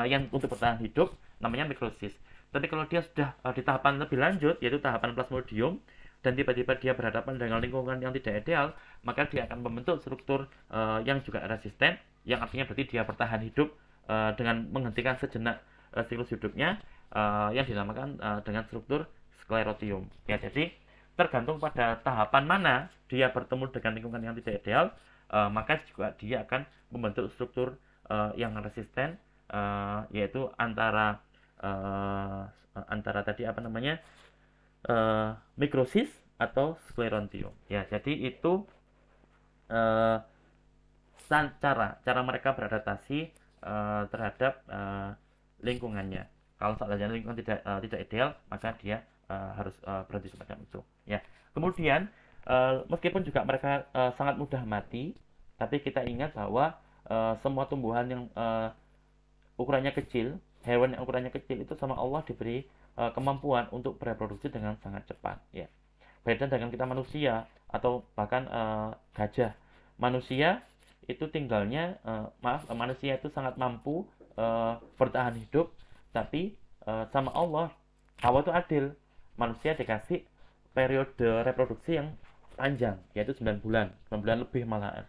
yang untuk bertahan hidup, namanya mikrosis. Tapi kalau dia sudah di tahapan lebih lanjut, yaitu tahapan plasmodium, dan tiba-tiba dia berhadapan dengan lingkungan yang tidak ideal, maka dia akan membentuk struktur yang juga resisten, yang artinya berarti dia bertahan hidup dengan menghentikan sejenak siklus hidupnya, yang dinamakan dengan struktur sklerotium. Ya, jadi tergantung pada tahapan mana dia bertemu dengan lingkungan yang tidak ideal, maka juga dia akan membentuk struktur yang resisten, yaitu antara tadi mikrosis atau sklerotium. Ya, jadi itu cara mereka beradaptasi terhadap lingkungannya. Kalau seandainya lingkungan tidak ideal, maka dia harus berhenti semacam itu. Ya. Kemudian meskipun juga mereka sangat mudah mati, tapi kita ingat bahwa semua tumbuhan yang ukurannya kecil, hewan yang ukurannya kecil itu sama Allah diberi kemampuan untuk bereproduksi dengan sangat cepat. Ya. Beda dengan kita manusia atau bahkan gajah. Manusia itu tinggalnya, manusia itu sangat mampu bertahan hidup, tapi sama Allah itu adil. Manusia dikasih periode reproduksi yang panjang, yaitu 9 bulan lebih malahan.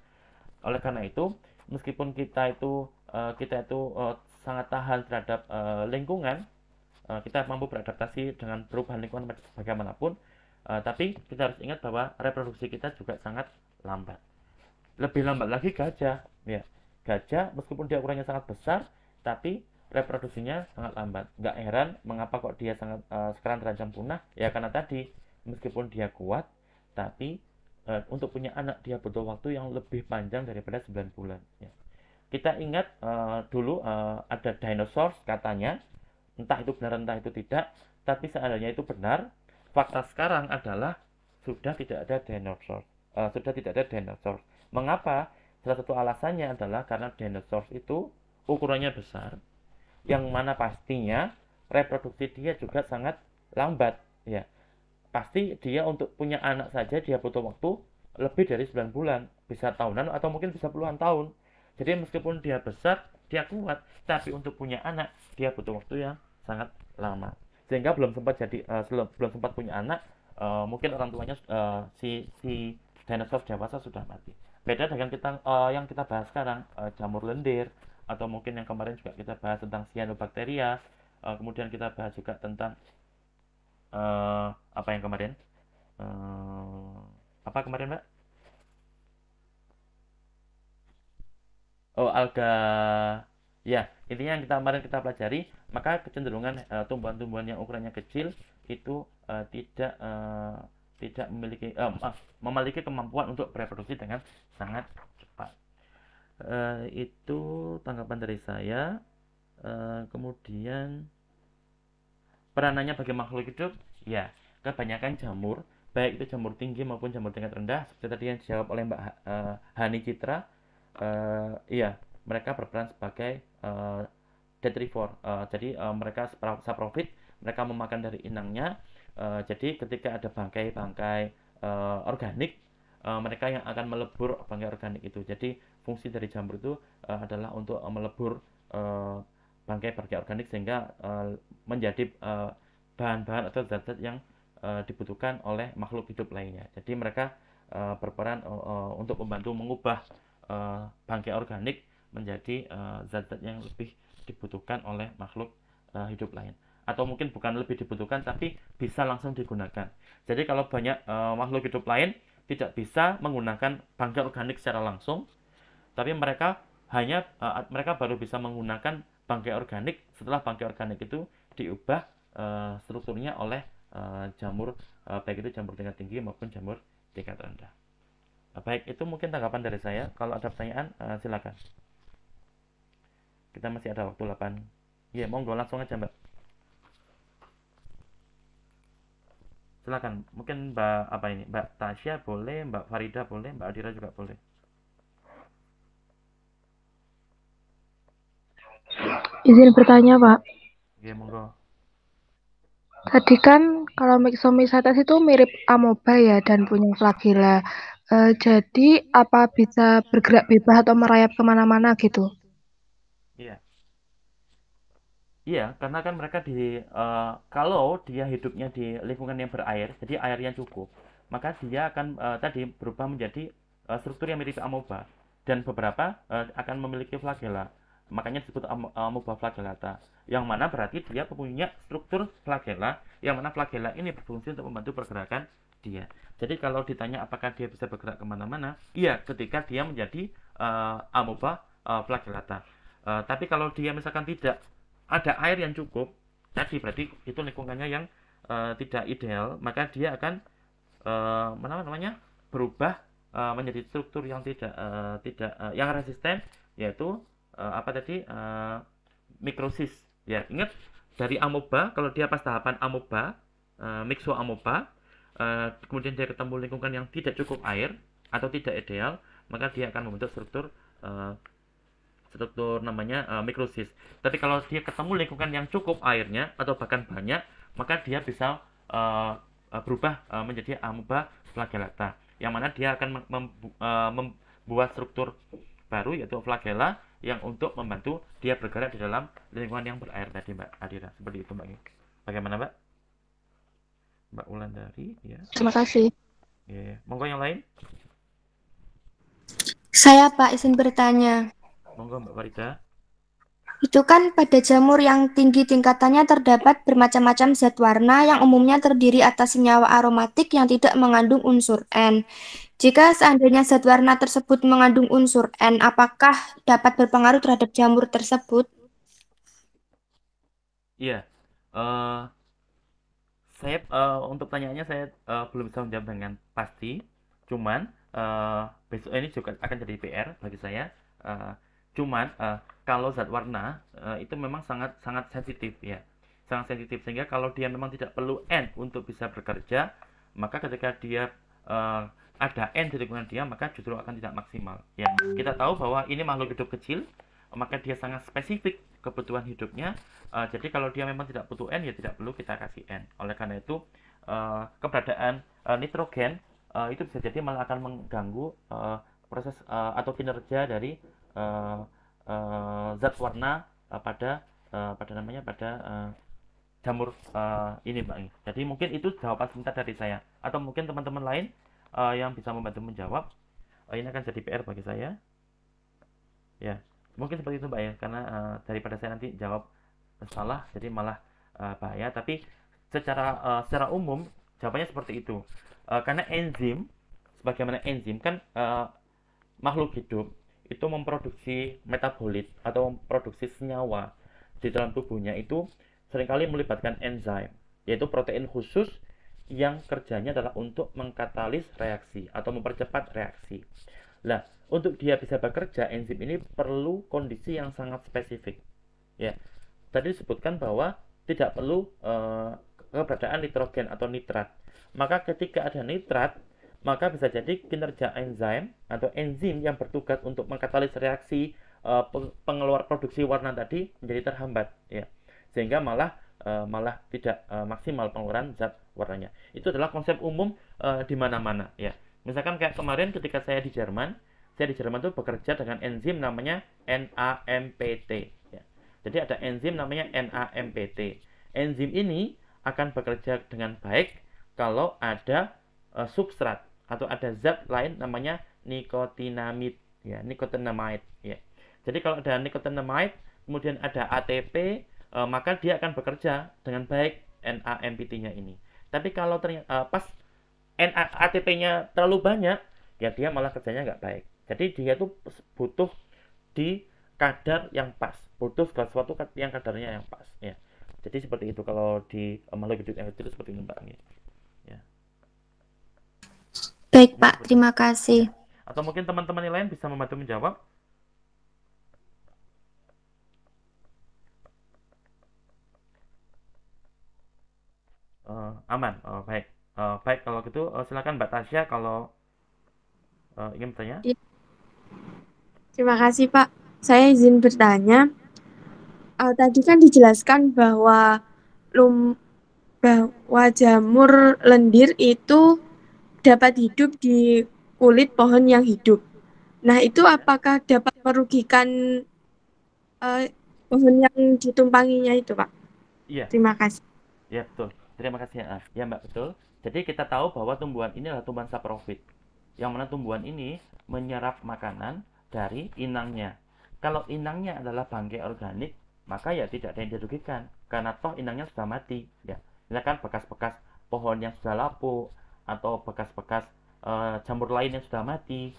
Oleh karena itu, meskipun kita itu sangat tahan terhadap lingkungan, kita mampu beradaptasi dengan perubahan lingkungan bagaimanapun, tapi kita harus ingat bahwa reproduksi kita juga sangat lambat. Lebih lambat lagi gajah, ya. Gajah meskipun dia ukurannya sangat besar, tapi reproduksinya sangat lambat. Nggak heran mengapa kok dia sekarang terancam punah, ya karena tadi meskipun dia kuat, tapi untuk punya anak dia butuh waktu yang lebih panjang daripada 9 bulan. Ya. Kita ingat dulu ada dinosaurus katanya, entah itu benar entah itu tidak, tapi seandainya itu benar, fakta sekarang adalah sudah tidak ada dinosaurus. Mengapa? Salah satu alasannya adalah karena dinosaurus itu ukurannya besar, yang mana pastinya reproduksi dia juga sangat lambat. Ya, pasti dia untuk punya anak saja dia butuh waktu lebih dari 9 bulan, bisa tahunan atau mungkin bisa puluhan tahun. Jadi meskipun dia besar, dia kuat, tapi untuk punya anak dia butuh waktu yang sangat lama. Sehingga belum sempat punya anak, mungkin orang tuanya si dinosaurus dewasa sudah mati. Beda dengan yang kita bahas sekarang, jamur lendir, atau mungkin yang kemarin juga kita bahas tentang cyanobacteria, kemudian kita bahas juga tentang apa kemarin Mbak? Oh, alga. Ya, intinya yang kemarin kita pelajari, maka kecenderungan tumbuhan-tumbuhan yang ukurannya kecil itu tidak memiliki kemampuan untuk bereproduksi dengan sangat cepat. Itu tanggapan dari saya. Kemudian peranannya bagi makhluk hidup, ya kebanyakan jamur baik itu jamur tinggi maupun jamur tingkat rendah, seperti tadi yang dijawab oleh Mbak Hani Citra. Iya, mereka berperan sebagai detrivore. Jadi mereka saprofit, mereka memakan dari inangnya. Jadi ketika ada bangkai-bangkai organik, mereka yang akan melebur bangkai organik itu. Jadi fungsi dari jamur itu adalah untuk melebur bangkai-bangkai organik sehingga menjadi bahan-bahan atau zat-zat yang dibutuhkan oleh makhluk hidup lainnya. Jadi mereka berperan untuk membantu mengubah bangkai organik menjadi zat-zat yang lebih dibutuhkan oleh makhluk hidup lain. Atau mungkin bukan lebih dibutuhkan, tapi bisa langsung digunakan. Jadi kalau banyak makhluk hidup lain tidak bisa menggunakan bangkai organik secara langsung, tapi mereka baru bisa menggunakan bangkai organik setelah bangkai organik itu diubah strukturnya oleh jamur, baik itu jamur tingkat tinggi maupun jamur tingkat rendah. Baik, itu mungkin tanggapan dari saya. Kalau ada pertanyaan, silakan. Kita masih ada waktu 8. Ya, monggo langsung aja, Mbak. Silakan. Mungkin Mbak Tasya boleh, Mbak Farida boleh, Mbak Adira juga boleh. Izin bertanya, Pak. Ya, monggo. Tadi kan kalau Myxomycetes itu mirip amoeba ya dan punya flagella. Jadi apa bisa bergerak bebas atau merayap kemana-mana gitu? Iya. Iya, karena kan mereka kalau dia hidupnya di lingkungan yang berair, jadi air yang cukup, maka dia akan tadi berubah menjadi struktur yang mirip amoeba, dan beberapa akan memiliki flagella. Makanya disebut amoeba flagellata, yang mana berarti dia punya struktur flagella, yang mana flagella ini berfungsi untuk membantu pergerakan dia. Jadi kalau ditanya apakah dia bisa bergerak kemana-mana, iya, ketika dia menjadi amoeba flagellata. Tapi kalau dia misalkan tidak ada air yang cukup, tadi berarti itu lingkungannya yang tidak ideal, maka dia akan berubah menjadi struktur yang tidak yang resisten, yaitu mikrosis. Ya, ingat dari amoeba, kalau dia pas tahapan amoeba, myxoamoeba, kemudian dia ketemu lingkungan yang tidak cukup air atau tidak ideal, maka dia akan membentuk struktur namanya mikrosis. Tapi kalau dia ketemu lingkungan yang cukup airnya atau bahkan banyak, maka dia bisa berubah menjadi amoeba flagellata, yang mana dia akan membuat struktur baru yaitu flagella yang untuk membantu dia bergerak di dalam lingkungan yang berair tadi, Mbak Adira. Seperti itu, Mbak. Bagaimana, Mbak? Mbak Wulandari, ya. Terima kasih. Ya, monggo yang lain. Saya, Pak, izin bertanya. Monggo, Mbak Farida. Itu kan pada jamur yang tinggi tingkatannya terdapat bermacam-macam zat warna yang umumnya terdiri atas senyawa aromatik yang tidak mengandung unsur N. Jika seandainya zat warna tersebut mengandung unsur N, apakah dapat berpengaruh terhadap jamur tersebut? Iya, saya untuk pertanyaannya saya belum bisa menjawab dengan pasti. Cuman besok ini juga akan jadi PR bagi saya. Cuman kalau zat warna itu memang sangat sensitif ya, sangat sensitif, sehingga kalau dia memang tidak perlu N untuk bisa bekerja, maka ketika dia ada N di lingkungan dia, maka justru akan tidak maksimal. Ya, kita tahu bahwa ini makhluk hidup kecil, maka dia sangat spesifik kebutuhan hidupnya. Jadi kalau dia memang tidak butuh N, ya tidak perlu kita kasih N. Oleh karena itu keberadaan nitrogen itu bisa jadi malah akan mengganggu proses atau kinerja dari zat warna pada jamur ini, Mbak. Jadi mungkin itu jawaban sebentar dari saya, atau mungkin teman-teman lain yang bisa membantu menjawab. Ini akan jadi PR bagi saya. Ya, mungkin seperti itu, Mbak, ya, karena daripada saya nanti jawab salah, jadi malah bahaya. Tapi secara umum jawabannya seperti itu. Karena enzim, sebagaimana enzim kan makhluk hidup itu memproduksi metabolit atau memproduksi senyawa di dalam tubuhnya, itu seringkali melibatkan enzim, yaitu protein khusus yang kerjanya adalah untuk mengkatalis reaksi atau mempercepat reaksi. Nah, untuk dia bisa bekerja, enzim ini perlu kondisi yang sangat spesifik. Ya, tadi disebutkan bahwa tidak perlu keberadaan nitrogen atau nitrat. Maka ketika ada nitrat, maka bisa jadi kinerja enzim atau enzim yang bertugas untuk mengkatalis reaksi pengeluar produksi warna tadi menjadi terhambat, ya, sehingga malah tidak maksimal pengeluaran zat warnanya. Itu adalah konsep umum di mana-mana, ya. Misalkan kayak kemarin ketika saya di Jerman tuh bekerja dengan enzim namanya NAMPT, ya. Jadi ada enzim namanya NAMPT. Enzim ini akan bekerja dengan baik kalau ada substrat atau ada zat lain namanya nikotinamid, ya, nikotinamide, ya. Jadi kalau ada nikotinamide, kemudian ada ATP, maka dia akan bekerja dengan baik NAMPT-nya ini. Tapi kalau ternyata pas ATP-nya terlalu banyak, ya dia malah kerjanya nggak baik. Jadi dia tuh butuh di kadar yang pas, butuh sesuatu yang kadarnya yang pas, ya. Jadi seperti itu kalau di makhluk hidup yang kecil seperti ini, Mbak. Ya. Baik, Pak. Terima kasih. Atau mungkin teman-teman yang lain bisa membantu menjawab. Aman. Baik. Baik, kalau gitu silakan Mbak Tasya kalau ingin bertanya. Ya. Terima kasih, Pak. Saya izin bertanya. Tadi kan dijelaskan bahwa jamur lendir itu dapat hidup di kulit pohon yang hidup. Nah, itu apakah dapat merugikan pohon yang ditumpanginya itu, Pak? Iya. Terima kasih. Ya, betul. Terima kasih ya. Ya, Mbak, betul. Jadi kita tahu bahwa tumbuhan ini adalah tumbuhan saprofit. Yang mana tumbuhan ini menyerap makanan dari inangnya. Kalau inangnya adalah bangkai organik, maka ya tidak ada yang dirugikan karena toh inangnya sudah mati, ya. Misalkan bekas-bekas pohon yang sudah lapuk atau bekas-bekas jamur lain yang sudah mati.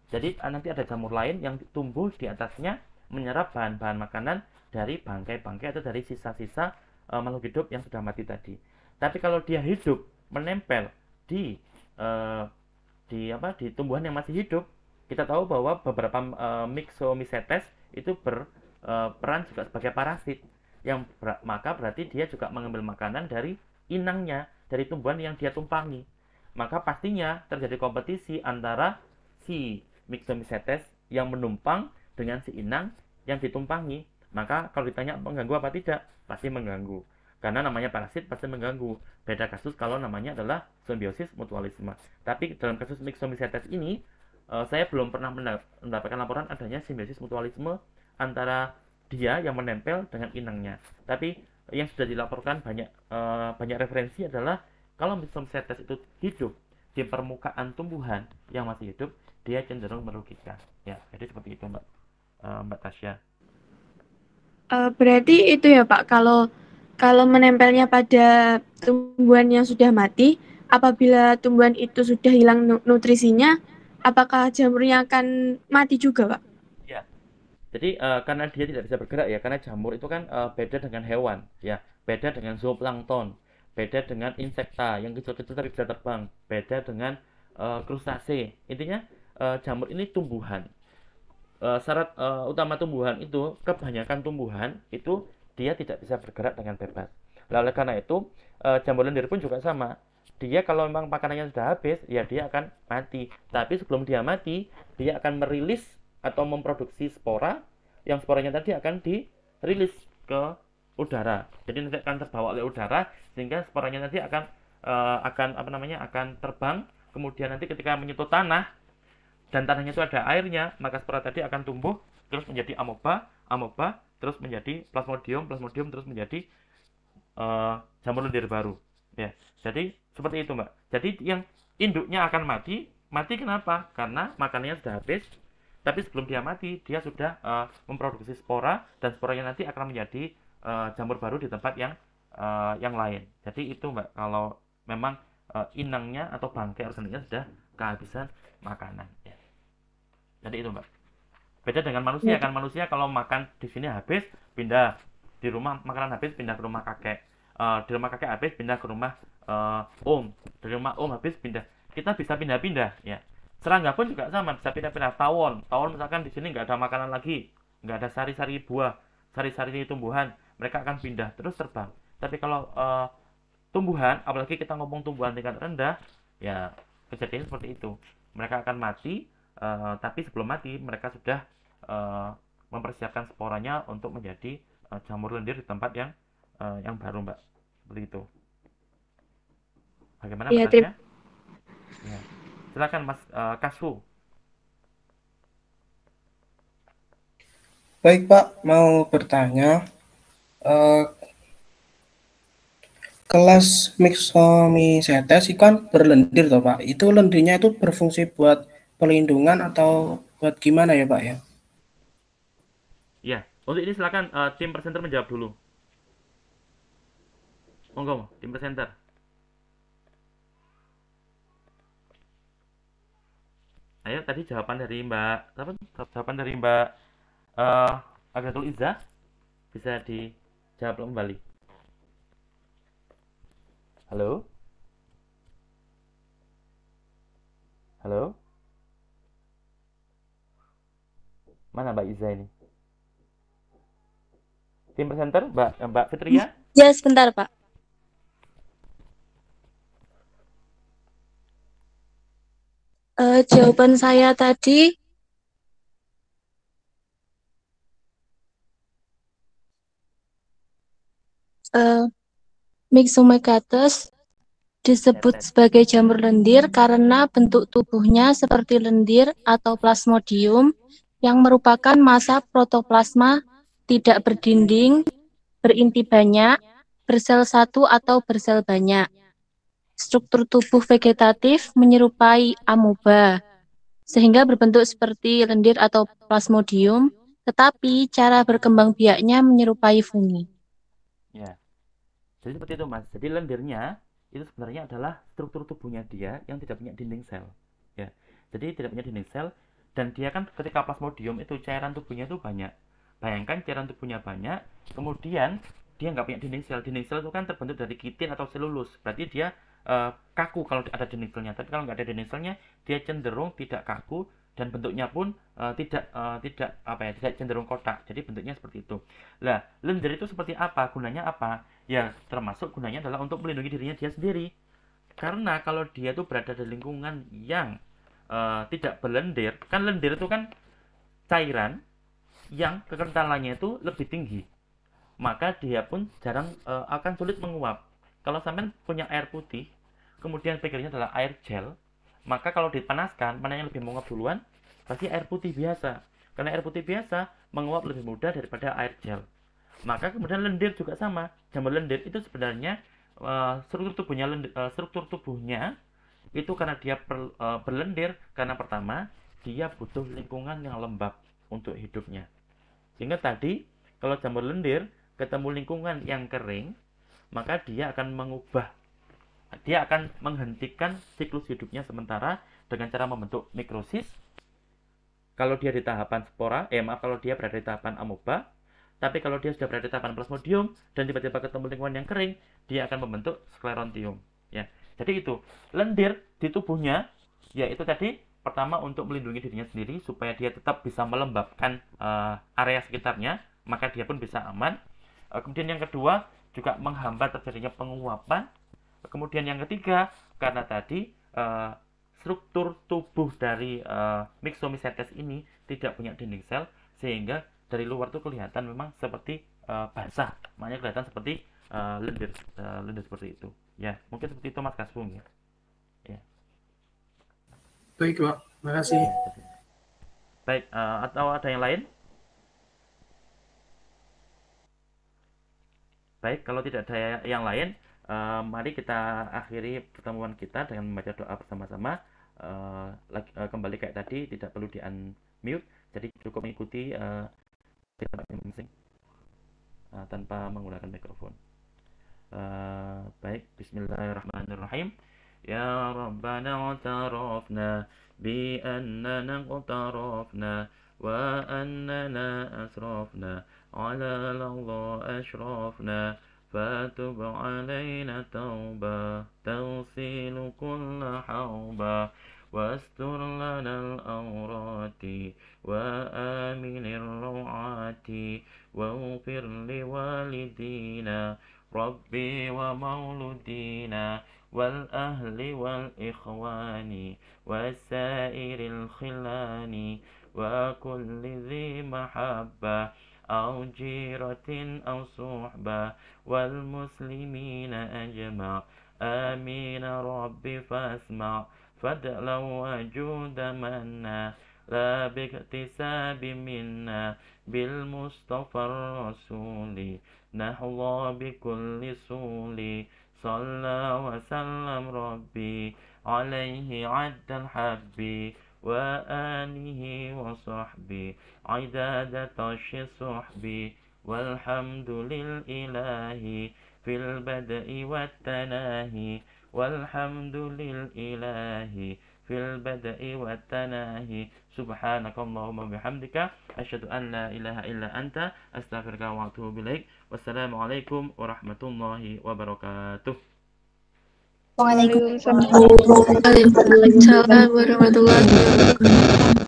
Jadi nanti ada jamur lain yang tumbuh di atasnya menyerap bahan-bahan makanan dari bangkai-bangkai atau dari sisa-sisa makhluk hidup yang sudah mati tadi. Tapi kalau dia hidup menempel di tumbuhan yang masih hidup, kita tahu bahwa beberapa Myxomycetes itu berperan juga sebagai parasit, maka berarti dia juga mengambil makanan dari inangnya, dari tumbuhan yang dia tumpangi. Maka pastinya terjadi kompetisi antara si Myxomycetes yang menumpang dengan si inang yang ditumpangi. Maka kalau ditanya mengganggu apa tidak, pasti mengganggu. Karena namanya parasit pasti mengganggu. Beda kasus kalau namanya adalah simbiosis mutualisme. Tapi dalam kasus Myxomycetes ini, saya belum pernah mendapatkan laporan adanya simbiosis mutualisme antara dia yang menempel dengan inangnya. Tapi yang sudah dilaporkan banyak referensi adalah kalau Myxomycetes itu hidup di permukaan tumbuhan yang masih hidup, dia cenderung merugikan. Ya, jadi seperti itu, Mbak Tasya. Berarti itu ya, Pak, kalau menempelnya pada tumbuhan yang sudah mati, apabila tumbuhan itu sudah hilang nutrisinya, apakah jamurnya akan mati juga, Pak? Ya. Jadi karena dia tidak bisa bergerak, ya, karena jamur itu kan beda dengan hewan, ya, beda dengan zooplankton, beda dengan insekta yang kecil-kecil tapi bisa terbang, beda dengan krustase. Intinya jamur ini tumbuhan. Syarat utama tumbuhan itu, kebanyakan tumbuhan itu dia tidak bisa bergerak dengan bebas. Oleh karena itu, jamur lendir pun juga sama. Dia kalau memang makanannya sudah habis, ya dia akan mati. Tapi sebelum dia mati, dia akan merilis atau memproduksi spora, yang sporanya tadi akan dirilis ke udara. Jadi nanti akan terbawa oleh udara, sehingga sporanya nanti akan terbang. Kemudian nanti ketika menyentuh tanah dan tanahnya itu ada airnya, maka spora tadi akan tumbuh terus menjadi amoeba, terus menjadi plasmodium, terus menjadi jamur lendir baru, ya. Jadi seperti itu, Mbak. Jadi yang induknya akan mati kenapa? Karena makanannya sudah habis. Tapi sebelum dia mati, dia sudah memproduksi spora, dan sporanya nanti akan menjadi jamur baru di tempat yang lain. Jadi itu, Mbak, kalau memang inangnya atau bangkai organiknya sudah kehabisan makanan, ya. Jadi itu, Mbak. Beda dengan manusia, kan manusia kalau makan di sini habis, pindah di rumah, makanan habis pindah ke rumah kakek, di rumah kakek habis pindah ke rumah om, dari rumah om habis pindah. Kita bisa pindah-pindah, ya. Serangga pun juga sama, bisa pindah-pindah. Tawon misalkan di sini nggak ada makanan lagi, nggak ada sari-sari buah, sari-sari tumbuhan, mereka akan pindah terus terbang. Tapi kalau tumbuhan, apalagi kita ngomong tumbuhan tingkat rendah, ya kejadian seperti itu. Mereka akan mati, tapi sebelum mati mereka sudah mempersiapkan sporanya untuk menjadi jamur lendir di tempat yang baru, Mbak. Seperti itu. Bagaimana Mbak Tasya? Ya. Silakan Mas Kasfu. Baik Pak, mau bertanya, kelas Myxomycetes kan berlendir toh Pak, itu lendirnya itu berfungsi buat pelindungan atau buat gimana ya Pak ya? Ya, untuk ini silakan tim presenter menjawab dulu. Monggo, tim presenter. Ayo, tadi jawaban dari Mbak Agatul Izzah bisa dijawab kembali. Halo? Halo? Mana Mbak Izzah ini? Tim presenter, Mbak Fitria? Ya, sebentar Pak. Jawaban saya tadi Myxomycetes disebut sebagai jamur lendir karena bentuk tubuhnya seperti lendir atau plasmodium yang merupakan massa protoplasma tidak berdinding, berinti banyak, bersel satu atau bersel banyak. Struktur tubuh vegetatif menyerupai amoeba, sehingga berbentuk seperti lendir atau plasmodium, tetapi cara berkembang biaknya menyerupai fungi. Ya, jadi seperti itu Mas. Jadi lendirnya itu sebenarnya adalah struktur tubuhnya dia yang tidak punya dinding sel. Ya, jadi tidak punya dinding sel dan dia kan ketika plasmodium itu cairan tubuhnya itu banyak. Bayangkan cairan tubuhnya banyak, kemudian dia nggak punya dinding sel. Dinding sel itu kan terbentuk dari kitin atau selulus. Berarti dia kaku kalau ada dinding selnya. Tapi kalau nggak ada dinding selnya, dia cenderung tidak kaku dan bentuknya pun tidak cenderung kotak. Jadi bentuknya seperti itu. Lah, lendir itu seperti apa? Gunanya apa? Ya, termasuk gunanya adalah untuk melindungi dirinya dia sendiri. Karena kalau dia tuh berada di lingkungan yang tidak berlendir, kan lendir itu kan cairan yang kekentalannya itu lebih tinggi. Maka dia pun jarang akan sulit menguap. Kalau sampai punya air putih, kemudian pikirnya adalah air gel, maka kalau dipanaskan, mana yang lebih menguap duluan? Pasti air putih biasa. Karena air putih biasa menguap lebih mudah daripada air gel. Maka kemudian lendir juga sama. Jamur lendir itu sebenarnya struktur tubuhnya itu karena dia berlendir, karena pertama dia butuh lingkungan yang lembab untuk hidupnya. Sehingga tadi kalau jamur lendir ketemu lingkungan yang kering, maka dia akan menghentikan siklus hidupnya sementara dengan cara membentuk mikrosis. Kalau dia di tahapan spora, kalau dia berada di tahapan amoeba, tapi kalau dia sudah berada di tahapan plasmodium dan tiba-tiba ketemu lingkungan yang kering, dia akan membentuk sklerontium. Ya, jadi itu lendir di tubuhnya, yaitu tadi pertama untuk melindungi dirinya sendiri supaya dia tetap bisa melembabkan area sekitarnya, maka dia pun bisa aman. Kemudian yang kedua juga menghambat terjadinya penguapan. Kemudian yang ketiga, karena tadi struktur tubuh dari Myxomycetes ini tidak punya dinding sel, sehingga dari luar tuh kelihatan memang seperti basah, makanya kelihatan seperti lendir seperti itu. Ya, mungkin seperti itu Mas Kasfung ya. Ya. Baik Pak, makasih. Baik, atau ada yang lain? Baik, kalau tidak ada yang lain, mari kita akhiri pertemuan kita dengan membaca doa bersama-sama. Kembali kayak tadi, tidak perlu di unmute, jadi cukup mengikuti masing-masing tanpa menggunakan mikrofon. Baik, bismillahirrahmanirrahim. Ya Rabbana utarafna bi annana utarafna wa annana asrafna على الله أشرفنا فتب علينا توبة تغسل كل حوبة واستر لنا الأورات وآمن الروعات واغفر لوالدينا ربي ومولودينا والأهل والإخوان والسائر الخلان وكل ذي محبة أو جيرة أو صحبة والمسلمين أجمع آمين ربي فاسمع فضلا وجود منا لا باكتساب منا بالمصطفى الرسول نحظى بكل سول صلى وسلم ربي عليه عد الحب وآله وصحبه عداد طش صحبي والحمد للإله في البدء والتناهي والحمد للإله في البدء والتناهي سبحانك اللهم وبحمدك أشهد أن لا إله إلا أنت أستغفرك وأتوب إليك والسلام عليكم ورحمة الله وبركاته. Waalaikumsalam warahmatullahi wabarakatuh.